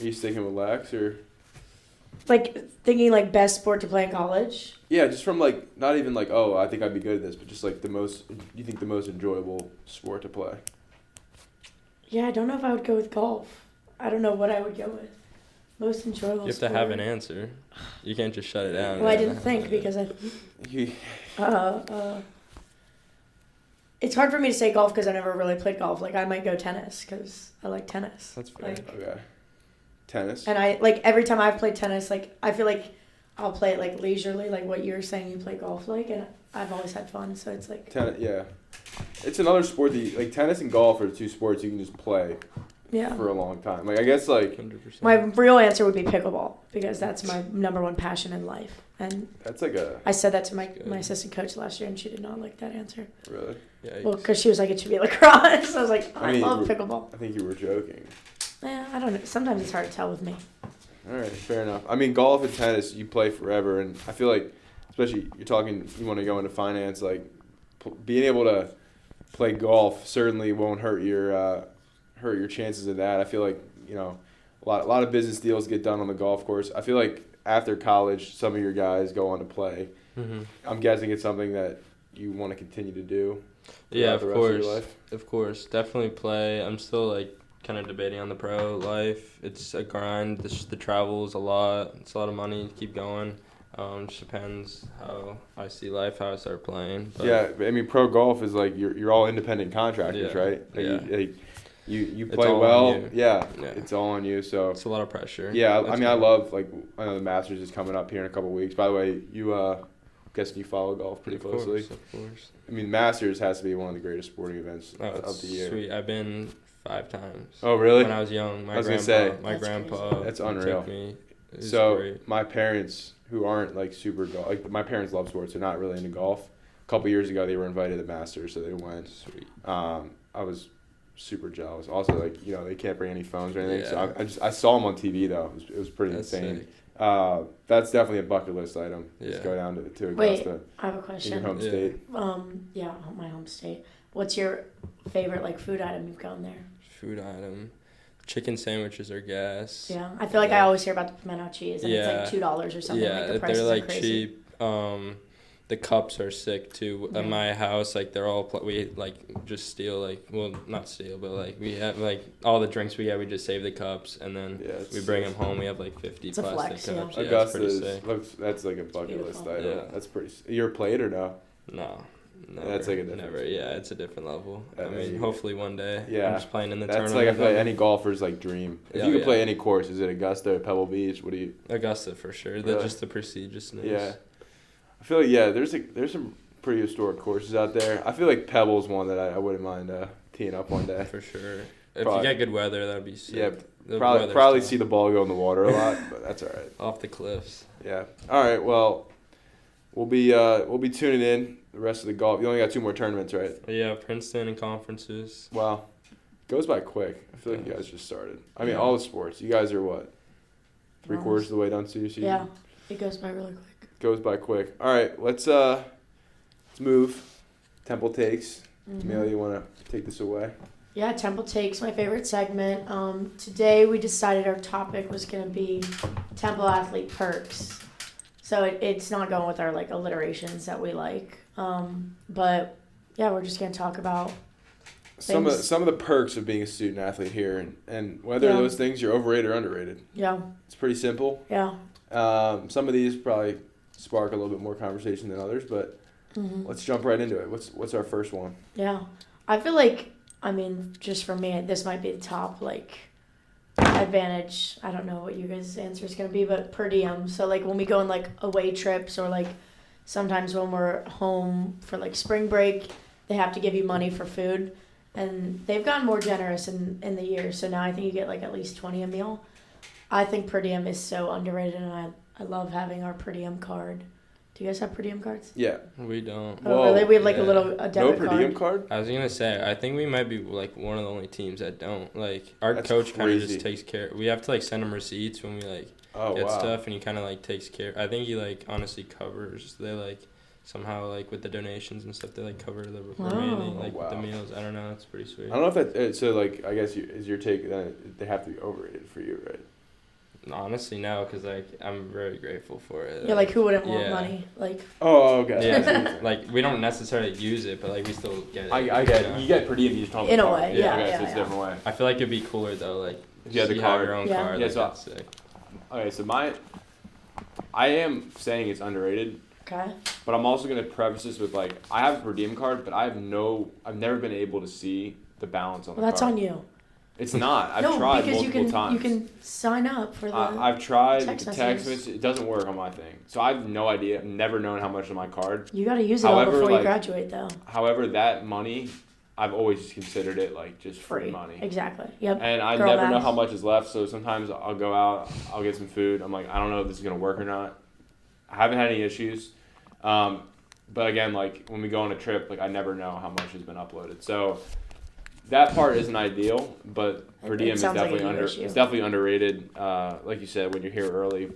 Speaker 2: are you sticking with Lex or?
Speaker 1: Like thinking like best sport to play in college.
Speaker 2: Yeah, just from like not even like I think I'd be good at this, but just like the most enjoyable sport to play.
Speaker 1: Yeah, I don't know if I would go with golf. I don't know what I would go with. Most enjoyable.
Speaker 3: You have to have an answer. You can't just shut it down.
Speaker 1: Well, I didn't think because I.
Speaker 2: You,
Speaker 1: It's hard for me to say golf because I never really played golf. Like I might go tennis because I like tennis.
Speaker 3: That's fair.
Speaker 1: Like,
Speaker 2: okay. Tennis.
Speaker 1: and I like every time I've played tennis, like I feel like I'll play it like leisurely, like what you're saying you play golf like, and I've always had fun. So it's like
Speaker 2: Tennis, yeah. It's another sport that like tennis and golf are two sports you can just play
Speaker 1: yeah.
Speaker 2: for a long time. Like I guess like
Speaker 3: 100%.
Speaker 1: My real answer would be pickleball because that's my number one passion in life. And
Speaker 2: that's like a
Speaker 1: I said that to my
Speaker 3: Good.
Speaker 1: assistant coach last year, and she did not like that answer.
Speaker 2: really.
Speaker 3: Yeah,
Speaker 1: Well, because she was like, it should be lacrosse. I was like, I
Speaker 2: I mean,
Speaker 1: love pickleball.
Speaker 2: I think you were joking.
Speaker 1: Yeah, I don't know. Sometimes it's hard to tell with me.
Speaker 2: All right, fair enough. I mean, golf and tennis, you play forever, and I feel like, especially you're talking, you want to go into finance, like being able to play golf certainly won't hurt your chances of that. I feel like a lot of business deals get done on the golf course. I feel like after college, some of your guys go on to play.
Speaker 3: Mm-hmm.
Speaker 2: I'm guessing it's something that you want to continue to do.
Speaker 3: Yeah,
Speaker 2: throughout
Speaker 3: of
Speaker 2: the rest of your
Speaker 3: course.
Speaker 2: life.
Speaker 3: Of course. Definitely play. I'm still like kind of debating on the pro life. It's a grind. The travel is a lot. It's a lot of money to keep going. Just depends how I see life, how I start playing. But
Speaker 2: Yeah, I mean, pro golf is like you're all independent contractors,
Speaker 3: Yeah,
Speaker 2: right? Like,
Speaker 3: yeah.
Speaker 2: You
Speaker 3: It's
Speaker 2: play
Speaker 3: all on
Speaker 2: well.
Speaker 3: you.
Speaker 2: Yeah,
Speaker 3: Yeah.
Speaker 2: it's all on you. So
Speaker 3: it's a lot of pressure.
Speaker 2: yeah, I
Speaker 3: That's
Speaker 2: mean, I
Speaker 3: good.
Speaker 2: love I know the Masters is coming up here in a couple weeks. By the way, guessing you follow golf pretty closely.
Speaker 3: Of course.
Speaker 2: I mean, Masters has to be one of the greatest sporting events
Speaker 3: Oh,
Speaker 2: of
Speaker 3: it's
Speaker 2: the year.
Speaker 3: sweet. I've been 5 times.
Speaker 2: Oh, really?
Speaker 3: When I was young,
Speaker 2: I was gonna say.
Speaker 3: my
Speaker 1: That's
Speaker 3: grandpa
Speaker 2: That's
Speaker 3: took
Speaker 2: unreal.
Speaker 3: me. It was
Speaker 2: So
Speaker 3: great.
Speaker 2: my parents, who aren't like super golf, like my parents love sports, they're not really into golf. A couple years ago, they were invited to the Masters, so they went.
Speaker 3: Sweet.
Speaker 2: I was super jealous. Also, like they can't bring any phones or anything.
Speaker 3: Yeah.
Speaker 2: So I saw them on TV though. It was pretty
Speaker 3: That's
Speaker 2: insane.
Speaker 3: sick.
Speaker 2: That's definitely a bucket list item.
Speaker 3: Yeah.
Speaker 2: Just go down to
Speaker 1: Wait,
Speaker 2: Augusta
Speaker 1: I have a
Speaker 2: in your
Speaker 1: question.
Speaker 2: home
Speaker 3: Yeah.
Speaker 2: state.
Speaker 1: Yeah, my home state. What's your favorite like food item you've gone there?
Speaker 3: Food item. Chicken sandwiches are gas.
Speaker 1: Yeah, I feel like I always hear about the pimento cheese, and
Speaker 3: Yeah.
Speaker 1: it's like $2 or something.
Speaker 3: Yeah,
Speaker 1: like the prices
Speaker 3: they're like
Speaker 1: are crazy.
Speaker 3: cheap. The cups are sick too.
Speaker 1: Yeah.
Speaker 3: At my house, like they're all we like just steal not steal, but like we have like all the drinks we get, we just save the cups and then
Speaker 2: Yeah, it's
Speaker 3: we bring them home. We have like 50
Speaker 1: It's a
Speaker 3: plastic
Speaker 1: flex, yeah.
Speaker 3: cups. Yeah, it's
Speaker 2: Augusta
Speaker 3: pretty
Speaker 2: is,
Speaker 3: sick.
Speaker 2: that's like a bucket list
Speaker 1: Beautiful.
Speaker 2: item.
Speaker 3: Yeah.
Speaker 2: That's pretty. You're played or no?
Speaker 3: No, never,
Speaker 2: That's like a different-
Speaker 3: never. Yeah, it's a different level.
Speaker 2: I
Speaker 3: I mean,
Speaker 2: mean,
Speaker 3: hopefully one day.
Speaker 2: yeah.
Speaker 3: I'm just playing in the
Speaker 2: That's
Speaker 3: tournament.
Speaker 2: like I
Speaker 3: with
Speaker 2: feel like
Speaker 3: them.
Speaker 2: any golfer's like dream. If
Speaker 3: Yeah,
Speaker 2: you could
Speaker 3: yeah.
Speaker 2: play any course, is it Augusta or Pebble Beach? What do you?
Speaker 3: Augusta for sure.
Speaker 2: Really?
Speaker 3: Just the prestigiousness.
Speaker 2: Yeah, I feel like there's some pretty historic courses out there. I feel like Pebble's one that I wouldn't mind teeing up one day.
Speaker 3: For sure. If
Speaker 2: Probably-
Speaker 3: you get good weather, that'd be sick.
Speaker 2: Yeah,
Speaker 3: The
Speaker 2: probably
Speaker 3: weather's tough.
Speaker 2: see the ball go in the water a lot, but that's all right.
Speaker 3: Off the cliffs.
Speaker 2: Yeah. All right. Well, we'll be tuning in the rest of the golf. You only got 2 more tournaments, right?
Speaker 3: But yeah, Princeton and conferences.
Speaker 2: Wow. Goes by quick. I feel like you guys just started. I mean,
Speaker 3: Yeah.
Speaker 2: all the sports. You guys are what? 3/4
Speaker 1: Almost.
Speaker 2: of the way done to your season.
Speaker 1: Yeah, it goes by really quick.
Speaker 2: Goes by quick. All right. Let's move. Temple takes.
Speaker 1: Mhm.
Speaker 2: Amelia, you want to take this away?
Speaker 1: Yeah, Temple Takes, my favorite segment. Today we decided our topic was going to be Temple athlete perks. So it's not going with our like alliterations that we like. But yeah, we're just going to talk about
Speaker 2: Some
Speaker 1: Things-
Speaker 2: of the perks of being a student athlete here, and whether
Speaker 1: Yeah.
Speaker 2: those things you're overrated or underrated.
Speaker 1: yeah,
Speaker 2: It's pretty simple.
Speaker 1: yeah.
Speaker 2: Some of these probably spark a little bit more conversation than others, but let's jump right into it. What's our first one?
Speaker 1: Yeah. I feel like, I mean, just for me, this might be the top, like, advantage. I don't know what you guys' answer is going to be, but per diem. So, like, when we go on, like, away trips or, like, sometimes when we're home for, like, spring break, they have to give you money for food. And they've gotten more generous in the year. So now I think you get, like, at least 20 a meal. I think per diem is so underrated, and I love having our per diem card. Do you guys have per diem cards?
Speaker 2: Yeah.
Speaker 3: We don't.
Speaker 1: Oh, really? We have like
Speaker 3: yeah.
Speaker 1: a debit
Speaker 2: No
Speaker 1: card.
Speaker 2: per diem card?
Speaker 3: I was gonna say, I think we might be like one of the only teams that don't. Like our
Speaker 2: That's
Speaker 3: coach kind of
Speaker 2: crazy.
Speaker 3: just takes care. We have to like send him receipts when we like get stuff, and he kind of like takes care. I think he like honestly covers. They like somehow like with the donations and stuff, they like cover the remaining like with the meals. I don't know. That's pretty sweet.
Speaker 2: I don't know if that. So like, I guess is your take that they have to be overrated for you, right?
Speaker 3: Honestly, no, because like I'm very grateful for it.
Speaker 1: Yeah, like who wouldn't want
Speaker 3: Yeah.
Speaker 1: money? Like,
Speaker 2: Oh, okay.
Speaker 3: Yeah, like we don't necessarily use it, but like we still get it.
Speaker 2: I get it. You get per diem, you just don't have
Speaker 1: In
Speaker 2: the
Speaker 1: a
Speaker 2: card.
Speaker 1: way, yeah,
Speaker 2: Okay,
Speaker 1: yeah,
Speaker 2: so it's a
Speaker 1: yeah.
Speaker 2: different way.
Speaker 3: I feel like it'd be cooler though, like
Speaker 2: If you had the
Speaker 3: you have
Speaker 2: card.
Speaker 3: your own
Speaker 1: Yeah.
Speaker 3: card.
Speaker 2: Yeah,
Speaker 3: like,
Speaker 2: so-
Speaker 3: that's sick.
Speaker 2: Okay, so I am saying it's underrated,
Speaker 1: okay.
Speaker 2: but I'm also gonna preface this with like I have a per diem card, but I've never been able to see the balance on
Speaker 1: Well,
Speaker 2: the
Speaker 1: that's
Speaker 2: card.
Speaker 1: on you.
Speaker 2: It's not. I've
Speaker 1: No,
Speaker 2: tried
Speaker 1: because
Speaker 2: multiple times.
Speaker 1: you can sign up for the.
Speaker 2: I've tried
Speaker 1: text
Speaker 2: the text
Speaker 1: messages.
Speaker 2: message. It doesn't work on my thing. So I have no idea. I've never known how much on my card.
Speaker 1: You got to use it
Speaker 2: However,
Speaker 1: all before you
Speaker 2: like-
Speaker 1: graduate, though.
Speaker 2: However, that money, I've always just considered it like just free money.
Speaker 1: Exactly. Yep.
Speaker 2: And I
Speaker 1: Girl
Speaker 2: never know
Speaker 1: math.
Speaker 2: how much is left. So sometimes I'll go out, I'll get some food. I'm like, I don't know if this is gonna work or not. I haven't had any issues. But again, like when we go on a trip, like I never know how much has been uploaded. So that part isn't ideal, but per
Speaker 1: It
Speaker 2: diem is
Speaker 1: sounds like a
Speaker 2: definitely
Speaker 1: you issue.
Speaker 2: it's definitely underrated. Like you said, when you're here early,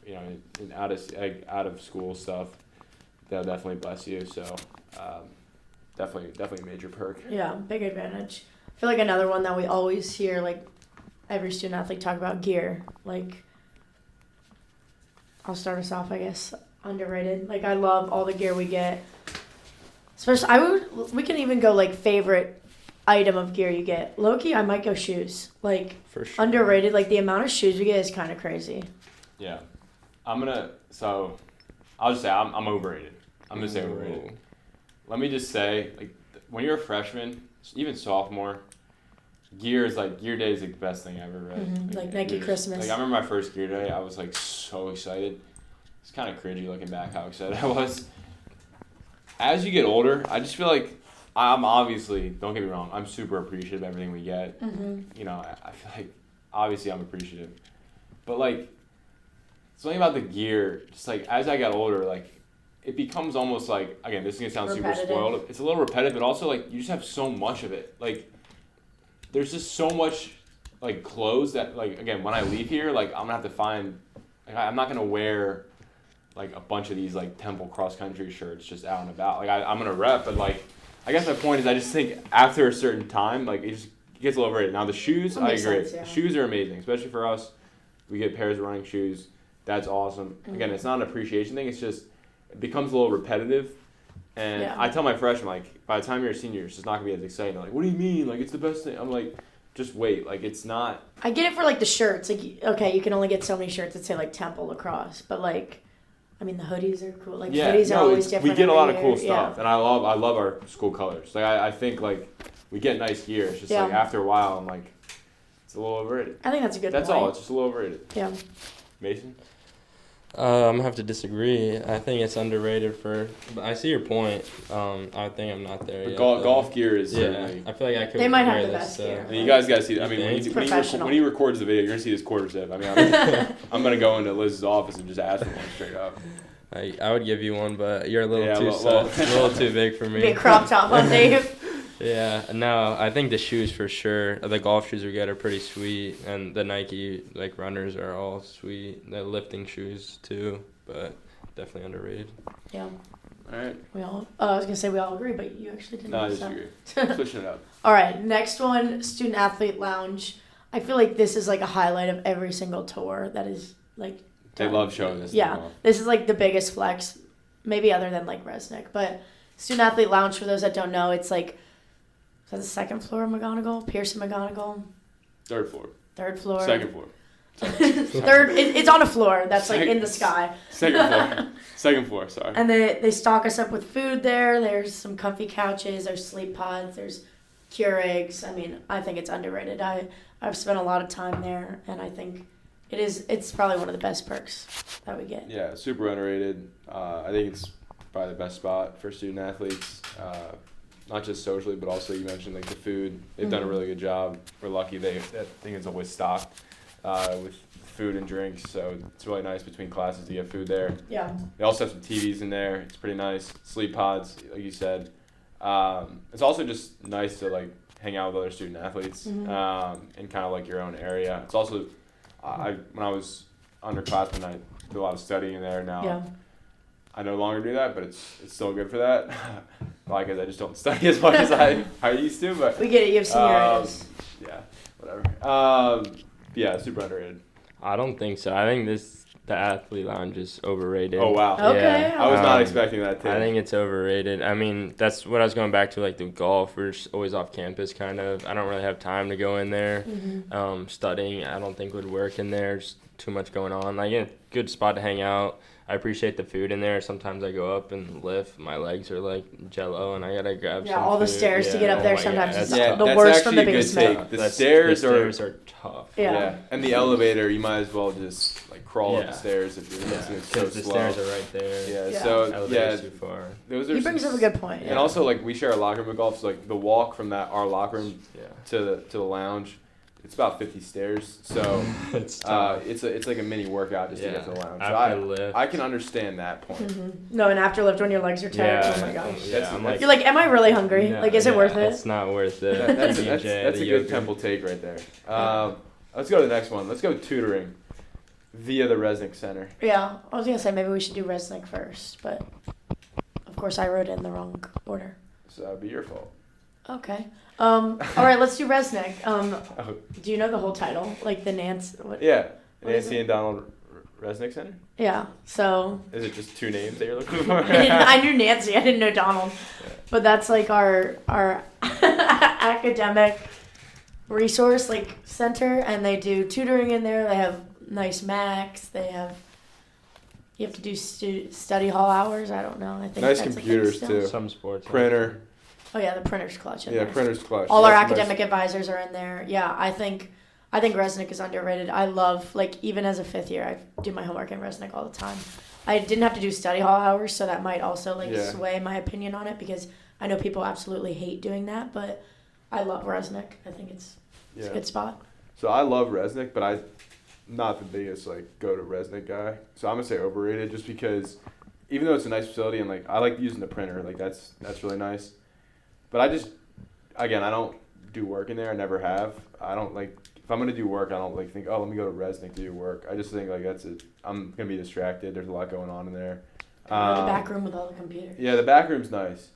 Speaker 2: you know, in out of school stuff, they'll definitely bless you. So definitely a major perk.
Speaker 1: Yeah, big advantage. I feel like another one that we always hear, like, every student athlete talk about gear. Like, I'll start us off, I guess. Underrated. Like, I love all the gear we get. Especially, we can even go, like, favorite item of gear you get. Low-key, I might go shoes. Like,
Speaker 3: For sure.
Speaker 1: underrated. Like, the amount of shoes we get is kind of crazy.
Speaker 2: Yeah, I'll just say I'm overrated. I'm gonna say overrated. Let me just say, like, when you're a freshman, even sophomore, gear day is like the best thing ever, right?
Speaker 1: Mhm, like Nike
Speaker 2: you're just-
Speaker 1: Christmas.
Speaker 2: Like I remember my first gear day, I was like so excited. It's kind of cringy looking back how excited I was. As you get older, I just feel like I'm obviously, don't get me wrong, I'm super appreciative of everything we get.
Speaker 1: Mm-hmm.
Speaker 2: You know, I feel like obviously I'm appreciative, but like something about the gear, just like as I got older, like it becomes almost like, again, this is gonna sound super
Speaker 1: Repetitive.
Speaker 2: spoiled. It's a little repetitive, but also like you just have so much of it. Like there's just so much like clothes that like, again, when I leave here, like I'm gonna have to find, like I'm not gonna wear like a bunch of these like Temple cross country shirts just out and about. Like I'm gonna rep, but like I guess my point is I just think after a certain time, like it gets a little overrated. Now the shoes,
Speaker 1: That
Speaker 2: I
Speaker 1: makes
Speaker 2: agree.
Speaker 1: sense, yeah.
Speaker 2: Shoes are amazing, especially for us. We get pairs of running shoes. That's awesome.
Speaker 1: Mm-hmm.
Speaker 2: Again, it's not an appreciation thing. It's just it becomes a little repetitive. And
Speaker 1: Yeah.
Speaker 2: I tell my freshmen, like, by the time you're a senior, it's just not gonna be as exciting. They're like, what do you mean? Like, it's the best thing. I'm like, just wait. Like, it's not.
Speaker 1: I get it for, like, the shirts. Like, okay, you can only get so many shirts that say, like, Temple Lacrosse. But, like, I mean, the hoodies are cool. Like,
Speaker 2: Yeah,
Speaker 1: hoodies are always
Speaker 2: we
Speaker 1: different.
Speaker 2: get a
Speaker 1: every
Speaker 2: lot of
Speaker 1: year.
Speaker 2: cool
Speaker 1: Yeah.
Speaker 2: stuff, and I love our school colors. Like, I think like we get nice gear. It's just like
Speaker 1: Yeah.
Speaker 2: after a while, I'm like, it's a little overrated.
Speaker 1: I think that's a good
Speaker 2: That's
Speaker 1: point.
Speaker 2: all. It's just a little overrated.
Speaker 1: Yeah.
Speaker 2: Mason.
Speaker 3: I'm gonna have to disagree. I think it's underrated but I see your point. I think I'm not there
Speaker 2: But
Speaker 3: yet.
Speaker 2: golf gear is
Speaker 3: Yeah,
Speaker 2: certainly.
Speaker 3: I feel like I could.
Speaker 1: They might have
Speaker 3: wear
Speaker 1: the
Speaker 3: this,
Speaker 1: best
Speaker 3: so-
Speaker 1: gear.
Speaker 2: I mean, you guys gotta see. I mean,
Speaker 3: It's
Speaker 1: professional.
Speaker 2: when he records the video, you're gonna see his quarter zip. I mean, I'm gonna go into Liz's office and just ask for one straight up.
Speaker 3: I would give you one, but you're a little
Speaker 2: Yeah,
Speaker 3: too
Speaker 2: well-
Speaker 3: a little too big for me.
Speaker 1: Big crop top on Dave.
Speaker 3: Yeah, no, I think the shoes for sure. The golf shoes we get are pretty sweet, and the Nike like runners are all sweet. The lifting shoes too, but definitely underrated.
Speaker 1: Yeah.
Speaker 2: All right.
Speaker 1: I was going to say we all agree, but you actually didn't.
Speaker 2: No, I
Speaker 1: so.
Speaker 2: disagree. Switching it up.
Speaker 1: All right, next one, student athlete lounge. I feel like this is like a highlight of every single tour that is like.
Speaker 2: They
Speaker 1: done.
Speaker 2: love showing this.
Speaker 1: Yeah,
Speaker 2: thing off.
Speaker 1: this is like the biggest flex, maybe other than like Resnick. But student athlete lounge, for those that don't know, it's like, is that the second floor of McGonigal? Pearson McGonigal?
Speaker 2: Third floor.
Speaker 1: Third floor?
Speaker 2: Second floor.
Speaker 1: Third, it's on a floor that's like in the sky.
Speaker 2: Second floor, sorry.
Speaker 1: And they stock us up with food there. There's some comfy couches, there's sleep pods, there's Keurigs. I mean, I think it's underrated. I've spent a lot of time there, and I think it's probably one of the best perks that we get.
Speaker 2: Yeah, super underrated. I think it's probably the best spot for student athletes, not just socially, but also you mentioned like the food. They've done a really good job. We're lucky that thing is always stocked with food and drinks, so it's really nice between classes to get food there.
Speaker 1: Yeah.
Speaker 2: They also have some TVs in there. It's pretty nice. Sleep pods, like you said. It's also just nice to like hang out with other student athletes in kind of like your own area. It's also, when I was underclassmen, I did a lot of studying in there. Now
Speaker 1: Yeah.
Speaker 2: I no longer do that, but it's still good for that. Well, I guess I just don't study as much as I used to. But
Speaker 1: We get it. You have senioritis.
Speaker 2: yeah, whatever. Yeah, super underrated.
Speaker 3: I don't think so. I think the athlete lounge is overrated.
Speaker 2: Oh wow.
Speaker 1: Okay.
Speaker 3: Yeah.
Speaker 2: I was not expecting that too.
Speaker 3: I think it's overrated. I mean, that's what I was going back to, like the golf. We're just always off campus, kind of. I don't really have time to go in there. Studying, I don't think would work in there. Just too much going on. Like, a good spot to hang out. I appreciate the food in there. Sometimes I go up and lift. My legs are like jello, and I gotta grab some
Speaker 1: all the
Speaker 3: food.
Speaker 1: stairs to get up there
Speaker 3: my
Speaker 1: sometimes
Speaker 3: God,
Speaker 1: is
Speaker 3: that's
Speaker 1: the
Speaker 3: tough.
Speaker 1: worst from the
Speaker 2: actually a good
Speaker 1: basement.
Speaker 2: take. The stairs
Speaker 3: are tough.
Speaker 1: Yeah.
Speaker 2: And the elevator, you might as well just like crawl up
Speaker 3: Yeah.
Speaker 2: the stairs if you're listening so
Speaker 3: Because the
Speaker 2: slow.
Speaker 3: stairs are right there.
Speaker 2: Yeah,
Speaker 1: Yeah.
Speaker 2: so
Speaker 3: Elevator's too far.
Speaker 2: those are
Speaker 1: He brings
Speaker 2: some-
Speaker 1: up a good point.
Speaker 2: And
Speaker 1: Yeah.
Speaker 2: also like we share a locker room at golf, so like the walk from our locker room
Speaker 3: Yeah.
Speaker 2: to the lounge, it's about 50 stairs. So
Speaker 3: It's tough.
Speaker 2: it's like a mini workout just to get to the lounge. So
Speaker 3: After lift.
Speaker 2: I can understand that point.
Speaker 1: No, and after lift when your legs are tired.
Speaker 3: Yeah.
Speaker 1: Oh my gosh.
Speaker 2: That's-
Speaker 3: I'm like,
Speaker 1: You're like, am I really hungry?
Speaker 3: no,
Speaker 1: Like, is it worth it?
Speaker 3: It's not worth it.
Speaker 2: That's
Speaker 3: The DJ,
Speaker 2: that's
Speaker 3: the
Speaker 2: a good
Speaker 3: yogurt.
Speaker 2: Temple take right there. Let's go to the next one. Let's go tutoring via the Resnick Center.
Speaker 1: Yeah, I was gonna say maybe we should do Resnick first, but of course I wrote it in the wrong order.
Speaker 2: So that would be your fault.
Speaker 1: Okay. All right, let's do Resnick.
Speaker 2: Oh,
Speaker 1: Do you know the whole title? Like the Nance? What?
Speaker 2: yeah,
Speaker 1: What is
Speaker 2: Nancy
Speaker 1: it?
Speaker 2: and Donald Resnick Center.
Speaker 1: Yeah. So
Speaker 2: Is it just two names that you're looking for?
Speaker 1: I knew Nancy. I didn't know Donald. But that's like our academic resource like center, and they do tutoring in there. They have nice Macs. They have. You have to do study hall hours. I don't know. I think
Speaker 2: Nice
Speaker 1: that's a thing
Speaker 2: computers,
Speaker 1: still.
Speaker 2: too.
Speaker 3: Some sports.
Speaker 2: Printer.
Speaker 1: Oh yeah, the printer's clutch in
Speaker 2: Yeah,
Speaker 1: there.
Speaker 2: printer's clutch.
Speaker 1: All our
Speaker 2: That's nice.
Speaker 1: academic advisors are in there. Yeah, I think Resnick is underrated. I love, like, even as a fifth year, I do my homework in Resnick all the time. I didn't have to do study hall hours, so that might also like
Speaker 2: Yeah.
Speaker 1: sway my opinion on it, because I know people absolutely hate doing that, but I love Resnick. I think it's a good spot.
Speaker 2: So I love Resnick, but I'm not the biggest like go to Resnick guy. So I'm gonna say overrated, just because even though it's a nice facility and like I like using the printer, like that's really nice. But I don't do work in there. I never have. I don't like if I'm gonna do work, I don't like think, oh, let me go to Resnick to do work. I just think like that's it. I'm gonna be distracted. There's a lot going on in there.
Speaker 1: Or the back room with all the computers.
Speaker 2: Yeah, the back room's nice.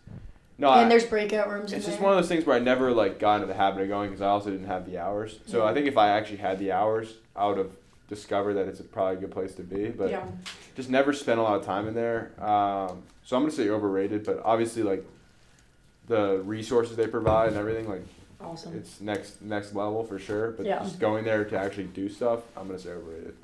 Speaker 2: No,
Speaker 1: And there's breakout rooms in
Speaker 2: it's
Speaker 1: there.
Speaker 2: just one of those things where I never like got into the habit of going because I also didn't have the hours. So
Speaker 1: Yeah.
Speaker 2: I think if I actually had the hours, I would have discovered that it's probably a good place to be. But
Speaker 1: Yeah.
Speaker 2: just never spent a lot of time in there. So I'm gonna say overrated. But obviously, like the resources they provide and everything, like
Speaker 1: Awesome.
Speaker 2: it's next level for sure. But
Speaker 1: Yeah.
Speaker 2: just going there to actually do stuff, I'm gonna say overrated.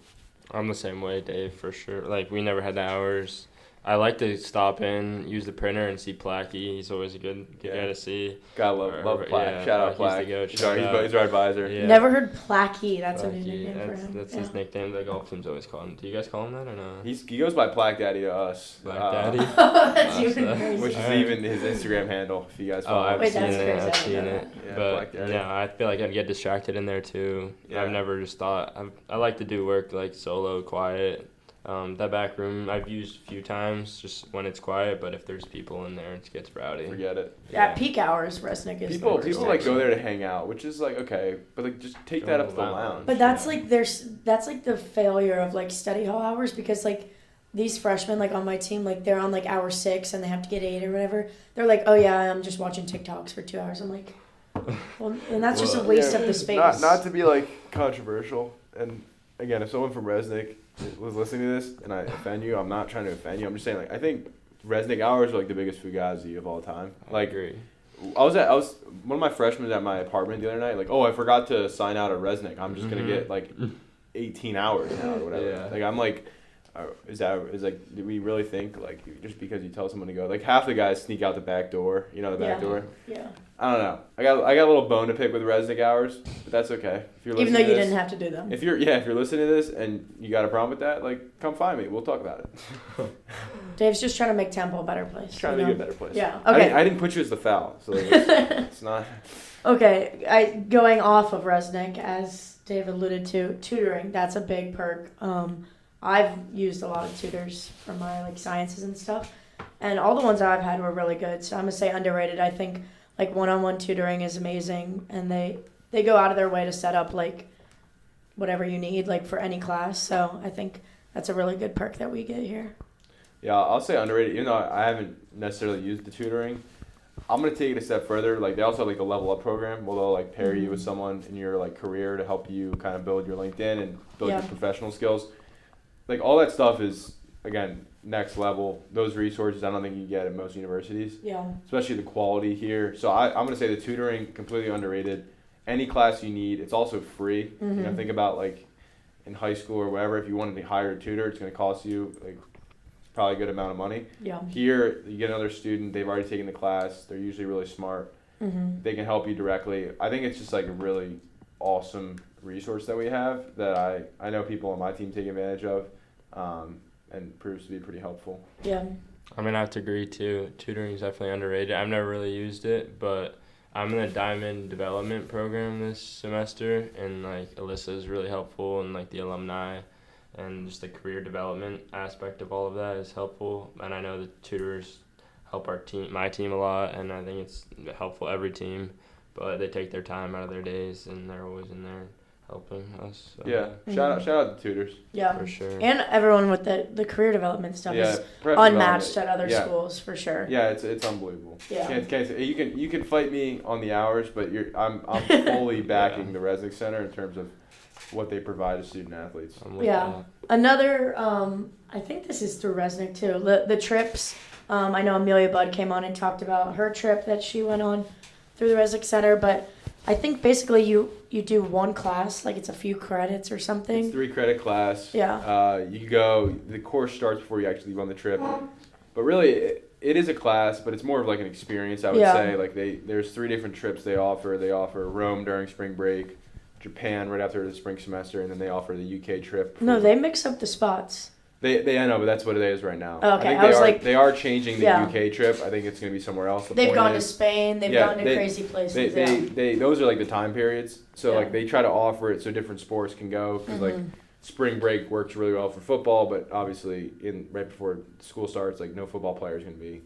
Speaker 3: I'm the same way, Dave, for sure. Like, we never had the hours. I like to stop in, use the printer, and see Placky. He's always a good guy to see.
Speaker 2: Gotta love Plack.
Speaker 3: Yeah,
Speaker 2: Shout out
Speaker 3: Placky's
Speaker 2: Plack.
Speaker 3: the goat.
Speaker 2: He's
Speaker 3: Shout out.
Speaker 2: our advisor.
Speaker 3: Yeah.
Speaker 1: Never heard Placky. That's a new
Speaker 3: Placky,
Speaker 1: nickname for him.
Speaker 3: That's
Speaker 1: Yeah.
Speaker 3: his nickname. The golf team's always call him. Do you guys call him that or no?
Speaker 2: He goes by Plack Daddy to us.
Speaker 3: Black Daddy.
Speaker 1: That's even
Speaker 3: so-
Speaker 1: crazy.
Speaker 2: Which is
Speaker 3: Alright.
Speaker 2: even his Instagram handle, if you guys
Speaker 3: Oh,
Speaker 2: follow.
Speaker 3: I've
Speaker 1: Wait,
Speaker 3: seen
Speaker 1: that's
Speaker 3: it.
Speaker 1: crazy. I
Speaker 3: I've
Speaker 1: didn't
Speaker 3: seen
Speaker 1: know
Speaker 3: it.
Speaker 2: Yeah,
Speaker 3: But
Speaker 2: Black Daddy.
Speaker 3: yeah, I feel like I'd get distracted in there too.
Speaker 2: Yeah.
Speaker 3: I've never just thought. I like to do work like solo, quiet. That back room I've used a few times just when it's quiet, but if there's people in there, it gets rowdy.
Speaker 2: Forget it.
Speaker 1: At peak hours, Resnick is
Speaker 2: People
Speaker 1: the worst,
Speaker 2: like go
Speaker 1: actually.
Speaker 2: there to hang out, which is like okay, but like just take
Speaker 3: Go
Speaker 2: that
Speaker 3: to
Speaker 2: up to
Speaker 3: the
Speaker 2: the
Speaker 3: lounge.
Speaker 2: lounge.
Speaker 1: But that's
Speaker 3: Yeah.
Speaker 1: like that's like the failure of like study hall hours, because like these freshmen like on my team, like they're on like hour 6 and they have to get 8 or whatever. They're like, oh yeah, I'm just watching TikToks for 2 hours. I'm like, well, and that's just a waste of the space.
Speaker 2: Not to be like controversial, and again, if someone from Resnick was listening to this and I offend you, I'm not trying to offend you. I'm just saying like I think Resnick hours are like the biggest fugazi of all time.
Speaker 3: I
Speaker 2: Like
Speaker 3: agree.
Speaker 2: I was one of my freshmen at my apartment the other night. Like, oh, I forgot to sign out at Resnick. I'm just gonna
Speaker 3: Mhm.
Speaker 2: get like 18 hours now or whatever.
Speaker 3: Yeah.
Speaker 2: Like I'm like, do we really think like just because you tell someone to go, like half the guys sneak out the back door, the back door.
Speaker 1: Yeah.
Speaker 2: I don't know. I got a little bone to pick with Resnick hours, but that's okay. If you're
Speaker 1: Even
Speaker 2: listening
Speaker 1: though you
Speaker 2: to this,
Speaker 1: didn't have to do them.
Speaker 2: if you're listening to this and you got a problem with that, like come find me. We'll talk about it.
Speaker 1: Dave's just trying to make Temple a better place.
Speaker 2: Trying to make it a better place.
Speaker 1: Yeah. Okay.
Speaker 2: I didn't put you as the foul, so like, it's not.
Speaker 1: Okay. Going off of Resnick, as Dave alluded to, tutoring. That's a big perk. I've used a lot of tutors for my like sciences and stuff, and all the ones that I've had were really good. So I'm gonna say underrated. I think like one-on-one tutoring is amazing, and they go out of their way to set up like whatever you need like for any class. So I think that's a really good perk that we get here.
Speaker 2: Yeah, I'll say underrated. Even though I haven't necessarily used the tutoring, I'm gonna take it a step further. Like they also have like a level up program where they'll like pair you with someone in your like career to help you kind of build your LinkedIn and build your professional skills. Like all that stuff is again next level. Those resources I don't think you get at most universities.
Speaker 1: Yeah.
Speaker 2: Especially the quality here. So I'm gonna say the tutoring completely underrated. Any class you need, it's also free. Think about like in high school or wherever. If you wanted to hire a tutor, it's gonna cost you like probably a good amount of money.
Speaker 1: Yeah.
Speaker 2: Here, you get another student, they've already taken the class, they're usually really smart. They can help you directly. I think it's just like a really awesome resource that we have that I know people on my team take advantage of and proves to be pretty helpful.
Speaker 1: Yeah.
Speaker 3: I mean, I have to agree too. Tutoring is definitely underrated. I've never really used it, but I'm in a diamond development program this semester, and like Alyssa is really helpful, and like the alumni and just the career development aspect of all of that is helpful. And I know the tutors help my team a lot, and I think it's helpful every team. But they take their time out of their days, and they're always in there helping us. So.
Speaker 2: Yeah, shout out to tutors.
Speaker 1: Yeah,
Speaker 3: for sure.
Speaker 1: And everyone with the career development stuff is unmatched at other schools for sure.
Speaker 2: Yeah, it's unbelievable.
Speaker 1: Yeah,
Speaker 2: you can fight me on the hours, but I'm fully backing the Resnick Center in terms of what they provide to student athletes.
Speaker 1: Yeah, another I think this is through Resnick too. The trips. I know Amelia Budd came on and talked about her trip that she went on through the Resnick Center, but I think basically you do one class, like it's a few credits or something.
Speaker 2: It's 3 credit class.
Speaker 1: Yeah.
Speaker 2: You go. The course starts before you actually leave on the trip, but really it is a class, but it's more of like an experience. I would say like there's 3 different trips they offer. They offer Rome during spring break, Japan right after the spring semester, and then they offer the UK trip.
Speaker 1: No, they mix up the spots.
Speaker 2: I know, but that's what it is right now.
Speaker 1: Okay,
Speaker 2: I think they are changing the UK trip. I think it's going to be somewhere else.
Speaker 1: They've gone to Spain. They've gone to crazy places.
Speaker 2: Those are like the time periods. So like they try to offer it so different sports can go because like spring break works really well for football, but obviously right before school starts, like no football player is going to be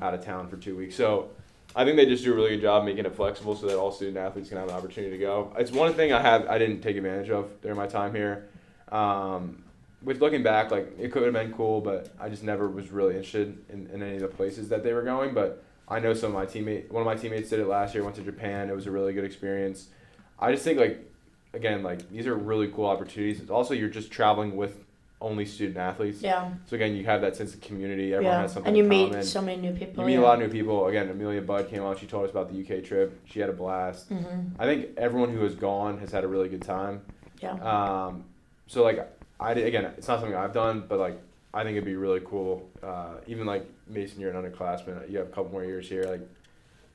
Speaker 2: out of town for 2 weeks. So I think they just do a really good job making it flexible so that all student athletes can have an opportunity to go. It's one thing I didn't take advantage of during my time here. With looking back, like it could have been cool, but I just never was really interested in any of the places that they were going. But I know one of my teammates did it last year, went to Japan. It was a really good experience. I just think these are really cool opportunities. It's also you're just traveling with only student athletes. Yeah. So again, you have that sense of community. Everyone has something in common. And you meet
Speaker 1: so many new people.
Speaker 2: You meet a lot of new people. Again, Amelia Budd came on. She told us about the UK trip. She had a blast. I think everyone who has gone has had a really good time. Yeah. So like. It's not something I've done, but like I think it'd be really cool. Even like Mason, you're an underclassman. You have a couple more years here. Like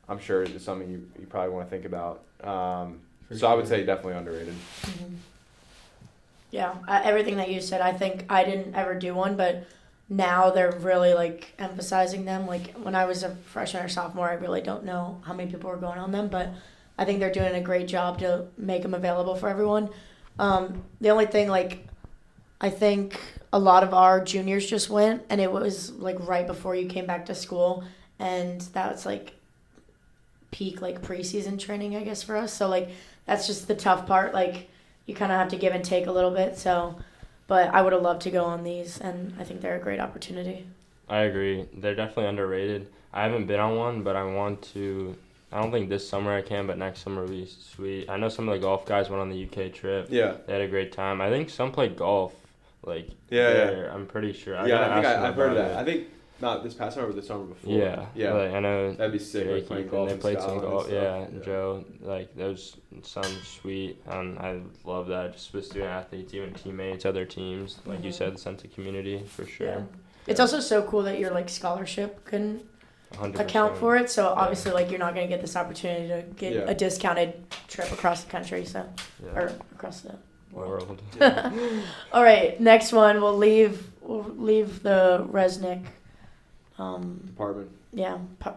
Speaker 2: I'm sure it's something you probably want to think about. I would say definitely underrated.
Speaker 1: Yeah, everything that you said. I think I didn't ever do one, but now they're really like emphasizing them. Like when I was a freshman or sophomore, I really don't know how many people were going on them, but I think they're doing a great job to make them available for everyone. The only thing I think a lot of our juniors just went, and it was like right before you came back to school, and that's like peak like preseason training, I guess, for us. So like that's just the tough part. Like you kind of have to give and take a little bit. So, but I would have loved to go on these, and I think they're a great opportunity.
Speaker 3: I agree. They're definitely underrated. I haven't been on one, but I want to. I don't think this summer I can, but next summer would be sweet. I know some of the golf guys went on the UK trip. Yeah. They had a great time. I think some played golf. I'm pretty sure.
Speaker 2: I've heard of that. I think Not this past summer, but the summer before.
Speaker 3: Yeah.
Speaker 2: Yeah.
Speaker 3: Like, I know.
Speaker 2: That'd be sick. Like
Speaker 3: Jake,
Speaker 2: playing
Speaker 3: and
Speaker 2: golf
Speaker 3: they
Speaker 2: in
Speaker 3: played some
Speaker 2: Scotland and
Speaker 3: golf.
Speaker 2: stuff.
Speaker 3: Yeah, Joe. Like those sounds sweet, and I love that. Just with student athletes, even teammates, other teams. Like you said, the sense of community for sure.
Speaker 1: Yeah. It's also so cool that your like scholarship can
Speaker 3: 100%.
Speaker 1: account for it. So obviously, like you're not gonna get this opportunity to get
Speaker 2: Yeah.
Speaker 1: a discounted trip across the country. So
Speaker 3: Yeah.
Speaker 1: or across the world.
Speaker 3: World.
Speaker 1: All right, next one. We'll leave the Resnick,
Speaker 2: Department.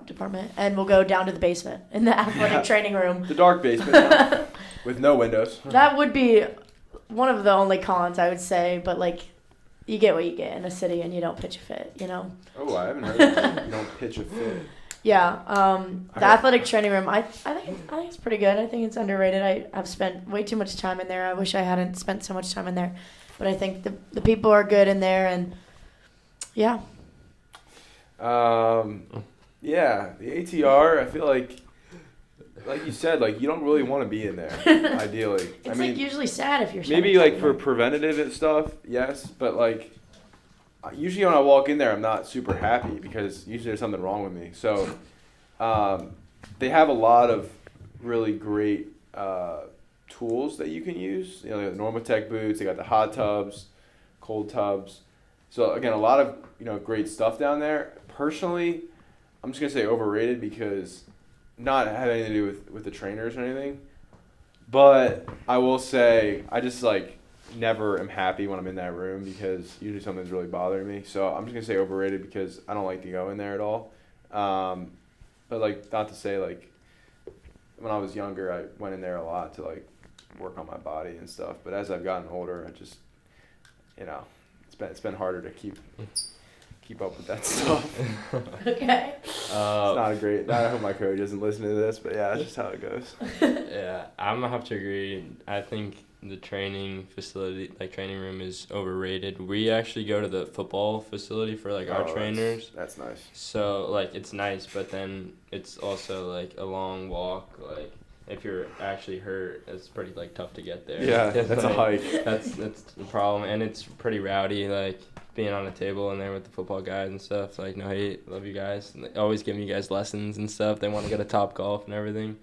Speaker 1: department, and we'll go down to the basement in the athletic training room.
Speaker 2: The dark basement with no windows.
Speaker 1: That would be one of the only cons, I would say. But like, you get what you get in a city, and you don't pitch a fit. You know.
Speaker 2: Oh, I haven't heard of that. You don't pitch a fit.
Speaker 1: Yeah, the athletic training room. I think it's pretty good. I think it's underrated. I've spent way too much time in there. I wish I hadn't spent so much time in there, but I think the people are good in there, and yeah.
Speaker 2: Yeah, the ATR. I feel like you said, like you don't really want to be in there. Ideally,
Speaker 1: It's like usually sad if you're
Speaker 2: maybe
Speaker 1: spending
Speaker 2: like
Speaker 1: time
Speaker 2: for
Speaker 1: there.
Speaker 2: preventative and stuff. Yes, but like usually when I walk in there, I'm not super happy because usually there's something wrong with me. So they have a lot of really great tools that you can use. You know, the Normatec boots. They got the hot tubs, cold tubs. So again, a lot of great stuff down there. Personally, I'm just gonna say overrated because not having anything to do with the trainers or anything. But I will say I just like never am happy when I'm in that room because usually something's really bothering me. So I'm just gonna say overrated because I don't like to go in there at all. But like not to say like when I was younger I went in there a lot to like work on my body and stuff. But as I've gotten older, I just it's been harder to keep up with that stuff.
Speaker 1: Okay.
Speaker 2: It's not a great. I hope my coach doesn't listen to this, but yeah, that's just how it goes.
Speaker 3: Yeah, I'm gonna have to agree. I think the training facility, like training room, is overrated. We actually go to the football facility for like our trainers.
Speaker 2: That's nice.
Speaker 3: So like it's nice, but then it's also like a long walk. Like if you're actually hurt, it's pretty like tough to get there.
Speaker 2: Yeah, that's a hike.
Speaker 3: That's the problem, and it's pretty rowdy. Like being on a table in there with the football guys and stuff. Like no hate, love you guys. And they always give you guys lessons and stuff. They want to go to Top Golf and everything.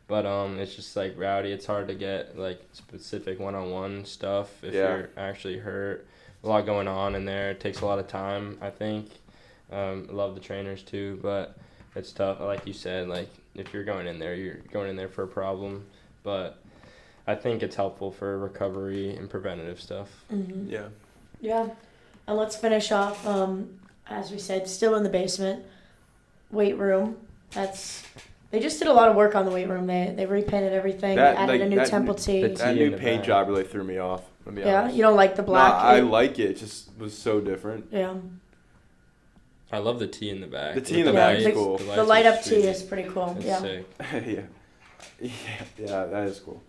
Speaker 3: But it's just like rowdy. It's hard to get like specific one-on-one stuff if you're actually hurt. A lot going on in there. It takes a lot of time, I think. I love the trainers too, but it's tough. Like you said, like if you're going in there, you're going in there for a problem. But I think it's helpful for recovery and preventative stuff.
Speaker 1: Mm-hmm.
Speaker 2: Yeah.
Speaker 1: Yeah, and let's finish off. As we said, still in the basement, weight room. They just did a lot of work on the weight room. They repainted everything. They added a new temple tee.
Speaker 2: That new paint job really threw me off. To be honest.
Speaker 1: You don't like the black?
Speaker 2: No, I like it. It just was so different.
Speaker 1: Yeah.
Speaker 3: I love the tee in the back.
Speaker 2: The tee in the back is cool.
Speaker 1: The light up tee is pretty cool.
Speaker 3: It's
Speaker 1: yeah.
Speaker 3: sick.
Speaker 2: Yeah, that is cool.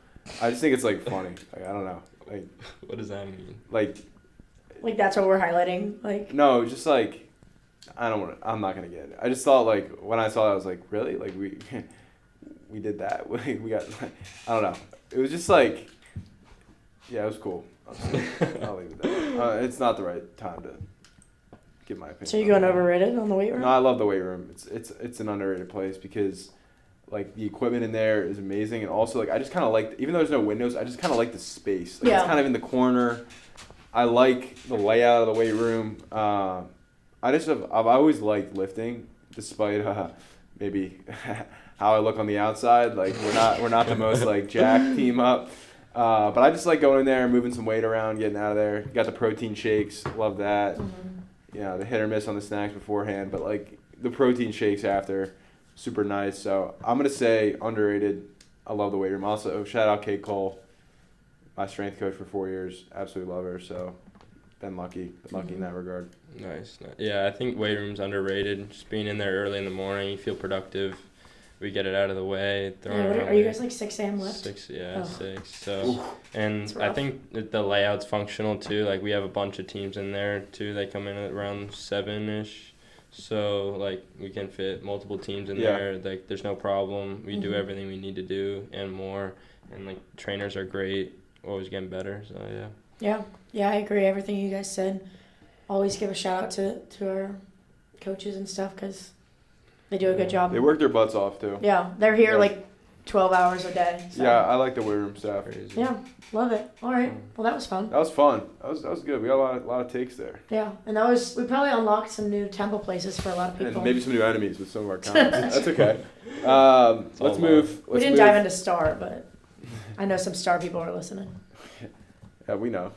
Speaker 2: I just think it's like funny. Like I don't know. Like
Speaker 3: what does that mean?
Speaker 2: Like
Speaker 1: that's what we're highlighting. Like
Speaker 2: no, just like I'm not gonna get it. I just thought like when I saw it, I was like, really? Like we did that? We got I don't know. It was just like yeah, it was cool. I'll leave it there. It's not the right time to give my opinion.
Speaker 1: So you going overrated on the weight room?
Speaker 2: No, I love the weight room. It's an underrated place because like the equipment in there is amazing, and also like I just kind of like even though there's no windows, I just kind of like the space. Like it's kind of in the corner. I like the layout of the weight room. I've always liked lifting, despite maybe how I look on the outside. Like we're not the most like jack team up, but I just like going in there, moving some weight around, getting out of there. Got the protein shakes, love that. Mm-hmm. The hit or miss on the snacks beforehand, but like the protein shakes after, super nice. So I'm gonna say underrated. I love the weight room. Also, shout out Kate Cole, my strength coach for 4 years. Absolutely love her. So been lucky in that regard.
Speaker 3: Nice. Yeah, I think weight room's underrated. Just being in there early in the morning, you feel productive. We get it out of the way.
Speaker 1: Are you guys like 6 a.m. lift?
Speaker 3: 6, 6. So,
Speaker 2: Oof.
Speaker 3: and I think that the layout's functional too. Like we have a bunch of teams in there too. They come in at around 7-ish. So like we can fit multiple teams in there. Like there's no problem. We do everything we need to do and more. And like trainers are great. Always getting better. So yeah.
Speaker 1: Yeah, I agree. Everything you guys said. Always give a shout out to coaches and stuff because they do a good job.
Speaker 2: They work their butts off too.
Speaker 1: Yeah, they're here
Speaker 2: Yeah.
Speaker 1: like 12 hours a day. So.
Speaker 2: Yeah, I like the weight room staff.
Speaker 3: Crazy.
Speaker 1: Yeah, love it. All right. Well, that was fun.
Speaker 2: That was fun. That was good. We got a lot of takes there.
Speaker 1: Yeah, and we probably unlocked some new temple places for a lot of people.
Speaker 2: And maybe some new enemies with some of our comments. That's okay. Let's move.
Speaker 1: We didn't dive into Star, but I know some Star people are listening.
Speaker 2: Yeah, we know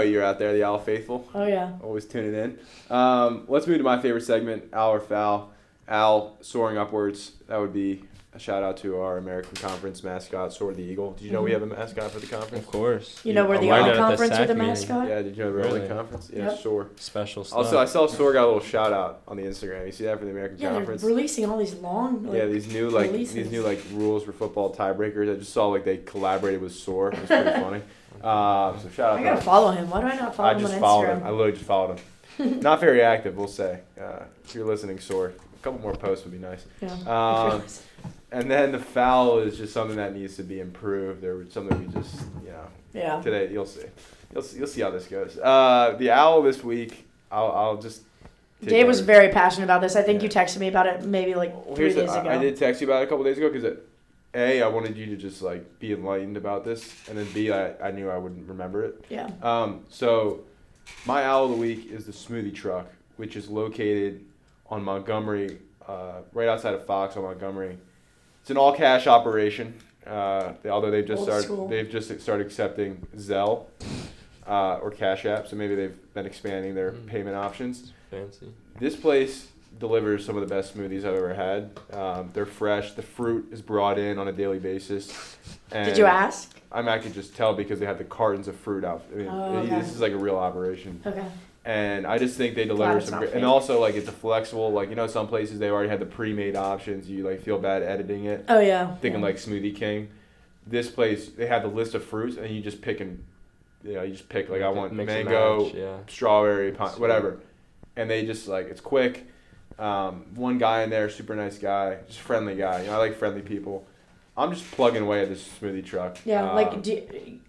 Speaker 2: you're out there, the Owl faithful.
Speaker 1: Oh yeah.
Speaker 2: Always tuning in. Let's move to my favorite segment, Owl or Foul. Owl soaring upwards. That would be a shout out to our American Conference mascot, Soar the Eagle. Did you know we have a mascot for the conference?
Speaker 3: Of course.
Speaker 1: You know we're the
Speaker 3: I
Speaker 1: all
Speaker 3: learned it at the
Speaker 1: conference with a
Speaker 3: SAC meeting.
Speaker 1: mascot.
Speaker 2: Yeah, did you know the Rolling
Speaker 3: Really?
Speaker 2: Conference? Yeah,
Speaker 1: Yep.
Speaker 2: Soar.
Speaker 3: Special stuff.
Speaker 2: Also, I saw Soar got a little shout out on the Instagram. You see that for the American
Speaker 1: Yeah,
Speaker 2: Conference?
Speaker 1: they're releasing all these long.
Speaker 2: Yeah, these new
Speaker 1: releases.
Speaker 2: rules for football tiebreakers. I just saw they collaborated with Soar. It was pretty funny. So shout out.
Speaker 1: I gotta follow him. Why do I not follow him on
Speaker 2: just followed him.
Speaker 1: Instagram?
Speaker 2: I literally just followed him. Not very active, we'll say. If you're listening, Soar, a couple more posts would be nice.
Speaker 1: Yeah.
Speaker 2: And then the foul is just something that needs to be improved. There was something we just
Speaker 1: Yeah.
Speaker 2: today you'll see. You'll see how this goes. The Owl this week. I'll just. take
Speaker 1: Dave was
Speaker 2: over.
Speaker 1: very passionate about this. I think
Speaker 2: Yeah.
Speaker 1: you texted me about it maybe like 3 days ago.
Speaker 2: I did text you about it a couple days ago because I wanted you to just be enlightened about this, and then B, I knew I wouldn't remember it.
Speaker 1: Yeah.
Speaker 2: So my Owl of the week is the smoothie truck, which is located on Montgomery, right outside of Fox on Montgomery. It's an all cash operation. Although they've just started accepting Zelle or Cash App, so maybe they've been expanding their payment options.
Speaker 3: Fancy.
Speaker 2: This place delivers some of the best smoothies I've ever had. They're fresh. The fruit is brought in on a daily basis. And
Speaker 1: Did you ask?
Speaker 2: I could just tell because they have the cartons of fruit out. I mean,
Speaker 1: okay.
Speaker 2: This is like a real operation.
Speaker 1: Okay.
Speaker 2: And I just think they
Speaker 1: Glad
Speaker 2: deliver
Speaker 1: it's
Speaker 2: some
Speaker 1: not
Speaker 2: great.
Speaker 1: fake.
Speaker 2: And also, it's a flexible, some places they already had the pre-made options. You, feel bad editing it.
Speaker 1: Oh yeah.
Speaker 2: Thinking
Speaker 1: yeah.
Speaker 2: Smoothie King. This place, they have the list of fruits, and you just pick I want
Speaker 3: Mix and
Speaker 2: mango,
Speaker 3: match, yeah.
Speaker 2: strawberry,
Speaker 3: Sweet.
Speaker 2: whatever. And they just, it's quick. One guy in there, super nice guy, just friendly guy. I like friendly people. I'm just plugging away at this smoothie truck.
Speaker 1: Yeah,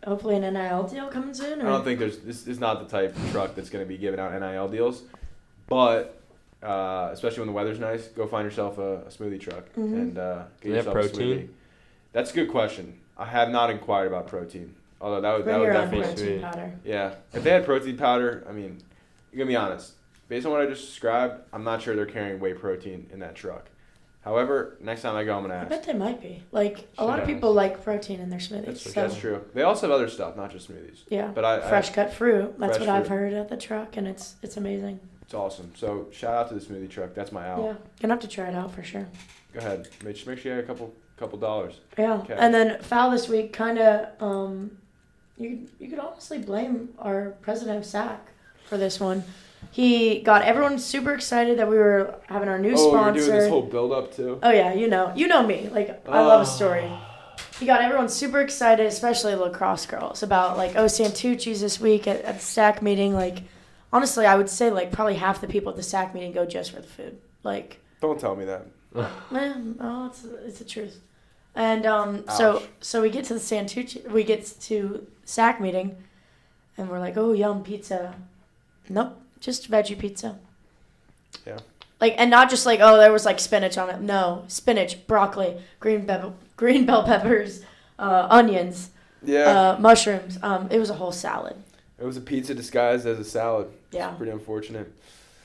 Speaker 1: hopefully an NIL deal coming soon. Or?
Speaker 2: I don't think this is not the type of truck that's going to be giving out NIL deals, but especially when the weather's nice, go find yourself a smoothie truck and get yourself
Speaker 3: protein?
Speaker 2: a smoothie. That's a good question. I have not inquired about protein, although that would
Speaker 1: Bring your own
Speaker 2: definitely
Speaker 1: protein
Speaker 3: sweet.
Speaker 1: powder.
Speaker 2: Yeah, if they had protein powder, I mean, you're gonna be honest. Based on what I just described, I'm not sure they're carrying whey protein in that truck. However, next time I go, I'm gonna
Speaker 1: I
Speaker 2: ask.
Speaker 1: bet they might be. A lot of
Speaker 3: Yeah.
Speaker 1: people like protein in their smoothies.
Speaker 2: That's true. They also have other stuff, not just smoothies.
Speaker 1: Yeah.
Speaker 2: But
Speaker 1: fresh cut fruit. That's
Speaker 2: fresh
Speaker 1: what I've
Speaker 2: fruit.
Speaker 1: heard at the truck, and it's amazing.
Speaker 2: It's awesome. So shout out to the smoothie truck. That's my owl.
Speaker 1: Yeah, gonna have to try it out for sure.
Speaker 2: Go ahead. Make sure you have a couple dollars.
Speaker 1: Yeah,
Speaker 2: Okay.
Speaker 1: and then foul this week, kind of. You could honestly blame our president of SAC for this one. He got everyone super excited that we were having our new sponsor.
Speaker 2: You're doing this whole build up too.
Speaker 1: Oh yeah, you know me. I love a story. He got everyone super excited, especially lacrosse girls, about Santucci's this week at the SAC meeting. Honestly, I would say probably half the people at the SAC meeting go just for the food.
Speaker 2: Don't tell me that.
Speaker 1: No, it's the truth. And
Speaker 2: Ouch.
Speaker 1: so we get to the Santucci, we get to SAC meeting, and we're like, oh, yum, pizza. Nope, just veggie pizza.
Speaker 2: Yeah.
Speaker 1: And not just there was spinach on it. No, spinach, broccoli, green bell peppers, onions, mushrooms. It was a whole salad.
Speaker 2: It was a pizza disguised as a salad.
Speaker 1: Yeah.
Speaker 2: It's pretty unfortunate.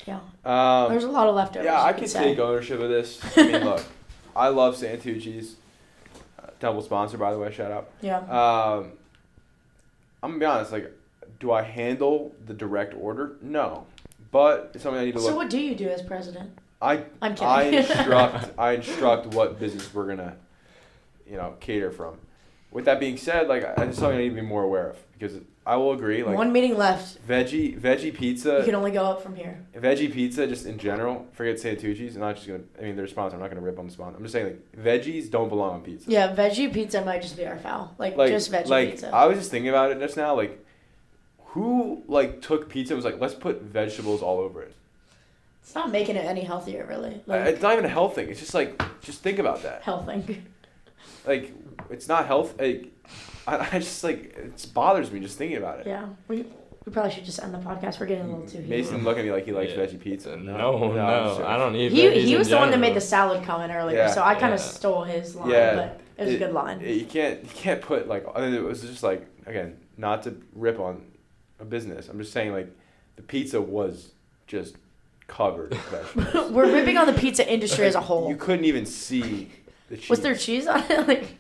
Speaker 1: Yeah. There's a lot of leftovers.
Speaker 2: Yeah, I
Speaker 1: you
Speaker 2: can
Speaker 1: say.
Speaker 2: take ownership of this. I mean, look, I love Santucci's. Temple sponsor, by the way, shout out.
Speaker 1: Yeah.
Speaker 2: I'm going to be honest, do I handle the direct order? No. But it's something I need to look.
Speaker 1: So what do you do as president?
Speaker 2: I'm
Speaker 1: kidding.
Speaker 2: I instruct what business we're gonna, cater from. With that being said, it's something I need to be more aware of because I will agree.
Speaker 1: One meeting left.
Speaker 2: Veggie pizza.
Speaker 1: You can only go up from here.
Speaker 2: Veggie pizza, just in general. Forget Santucci's. I'm not just gonna. I mean, they're sponsor. I'm not gonna rip on the sponsor. I'm just saying, veggies don't belong on pizza.
Speaker 1: Yeah, veggie pizza might just be our foul. Just veggie pizza.
Speaker 2: I was just thinking about it just now. Who took pizza and was let's put vegetables all over it.
Speaker 1: It's not making it any healthier, really.
Speaker 2: It's not even a health thing. It's just just think about that.
Speaker 1: Health thing.
Speaker 2: It's not health. I just it bothers me just thinking about it.
Speaker 1: Yeah, We probably should just end the podcast. We're getting a little too heated.
Speaker 2: Mason look at me like he likes
Speaker 3: Yeah.
Speaker 2: veggie pizza.
Speaker 3: No, I don't eat
Speaker 1: He
Speaker 3: veggies
Speaker 1: was
Speaker 3: in
Speaker 1: the one that made
Speaker 3: general.
Speaker 1: the salad comment earlier,
Speaker 2: Yeah.
Speaker 1: so I kind of
Speaker 3: Yeah.
Speaker 1: stole his line,
Speaker 2: Yeah.
Speaker 1: but it was a good line.
Speaker 2: You can't put like. I mean, it was just like, again, not to rip on a business. I'm just saying, like, the pizza was just covered in vegetables.
Speaker 1: We're ripping on the pizza industry as a whole.
Speaker 2: You couldn't even see the cheese.
Speaker 1: Was there cheese on it? Like,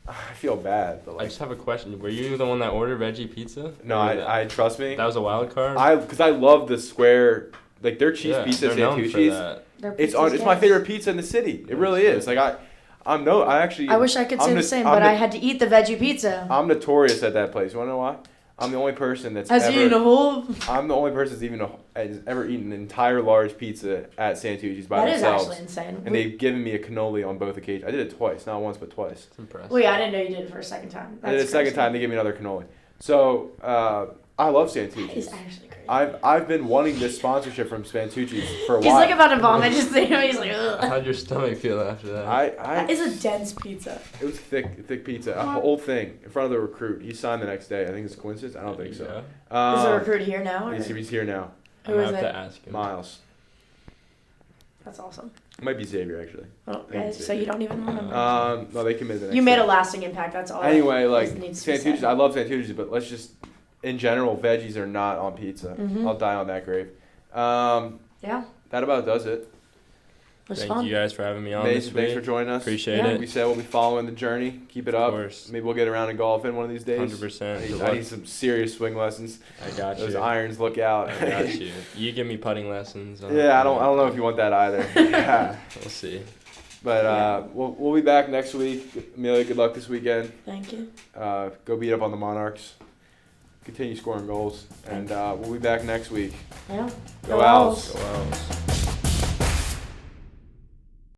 Speaker 2: I feel bad, but
Speaker 3: I
Speaker 2: like,
Speaker 3: just have a question. Were you the one that ordered veggie pizza?
Speaker 2: no,
Speaker 3: Or
Speaker 2: I trust me.
Speaker 3: That was a wild card?
Speaker 2: Because I love the square, like their cheese
Speaker 3: Yeah,
Speaker 2: pizza,
Speaker 3: they're known for
Speaker 2: Santucci's.
Speaker 3: that.
Speaker 1: their
Speaker 2: It's
Speaker 1: pizza's
Speaker 2: it's my
Speaker 1: gas.
Speaker 2: favorite pizza in the city. It really is. Like I
Speaker 1: wish I could say
Speaker 2: I'm
Speaker 1: the
Speaker 2: the-
Speaker 1: same,
Speaker 2: I'm
Speaker 1: but
Speaker 2: the-
Speaker 1: I had to eat the veggie pizza.
Speaker 2: I'm notorious at that place. You wanna know why? I'm the only person that's
Speaker 1: Has he eaten a
Speaker 2: ever.
Speaker 1: whole?
Speaker 2: I'm the only person has ever eaten an entire large pizza at Santucci's by
Speaker 1: That is
Speaker 2: themselves.
Speaker 1: actually insane.
Speaker 2: And they've given me a cannoli on both occasions. I did it twice, not once but twice.
Speaker 3: It's impressive.
Speaker 1: Wait, I didn't know you did it for a second time.
Speaker 2: I did it a second time. They gave me another cannoli. So I love
Speaker 1: That is
Speaker 2: Santucci's.
Speaker 1: actually crazy.
Speaker 2: I've been wanting this sponsorship from Santucci's for a
Speaker 1: He's
Speaker 2: while.
Speaker 1: like about to vomit. Just thinking, he's like, ugh.
Speaker 3: How'd your stomach feel after that?
Speaker 1: That is a dense pizza.
Speaker 2: It was thick pizza, a whole thing in front of the recruit. He signed the next day. I think it's a coincidence. I don't think so.
Speaker 1: Is the recruit here now? Or?
Speaker 2: He's here now.
Speaker 1: Who
Speaker 3: I
Speaker 1: is
Speaker 3: have
Speaker 1: it?
Speaker 3: to ask him.
Speaker 2: Miles.
Speaker 1: That's awesome.
Speaker 2: It might be Xavier actually.
Speaker 1: Oh,
Speaker 2: think it's
Speaker 1: so
Speaker 2: Xavier.
Speaker 1: you don't even remember.
Speaker 2: No, they committed the next
Speaker 1: You made
Speaker 2: day.
Speaker 1: a lasting impact. That's all.
Speaker 2: Anyway, like
Speaker 1: that needs to be
Speaker 2: Santucci's,
Speaker 1: said.
Speaker 2: I love Santucci's, but let's just, in general, veggies are not on pizza.
Speaker 1: Mhm.
Speaker 2: I'll die on that grave.
Speaker 1: Yeah,
Speaker 2: That about does it.
Speaker 1: it was
Speaker 3: Thank
Speaker 1: fun.
Speaker 3: you guys for having me on this
Speaker 2: Mason, thanks for
Speaker 3: week.
Speaker 2: joining us.
Speaker 3: Appreciate
Speaker 1: Yeah.
Speaker 3: it.
Speaker 2: We said we'll be following the journey. Keep it
Speaker 3: Of
Speaker 2: up.
Speaker 3: course.
Speaker 2: Maybe we'll get around to golfing one of these days.
Speaker 3: 100%.
Speaker 2: I need some serious swing lessons.
Speaker 3: I got
Speaker 2: Those
Speaker 3: you.
Speaker 2: irons look out.
Speaker 3: I got you. You give me putting lessons.
Speaker 2: Yeah, I don't know if you want that either. Yeah.
Speaker 3: We'll see.
Speaker 2: But we'll be back next week. Amelia, good luck this weekend.
Speaker 1: Thank you.
Speaker 2: Go beat up on the Monarchs. Continue scoring goals, and we'll be back next week.
Speaker 1: Yeah.
Speaker 2: Go Owls.
Speaker 3: Go Owls.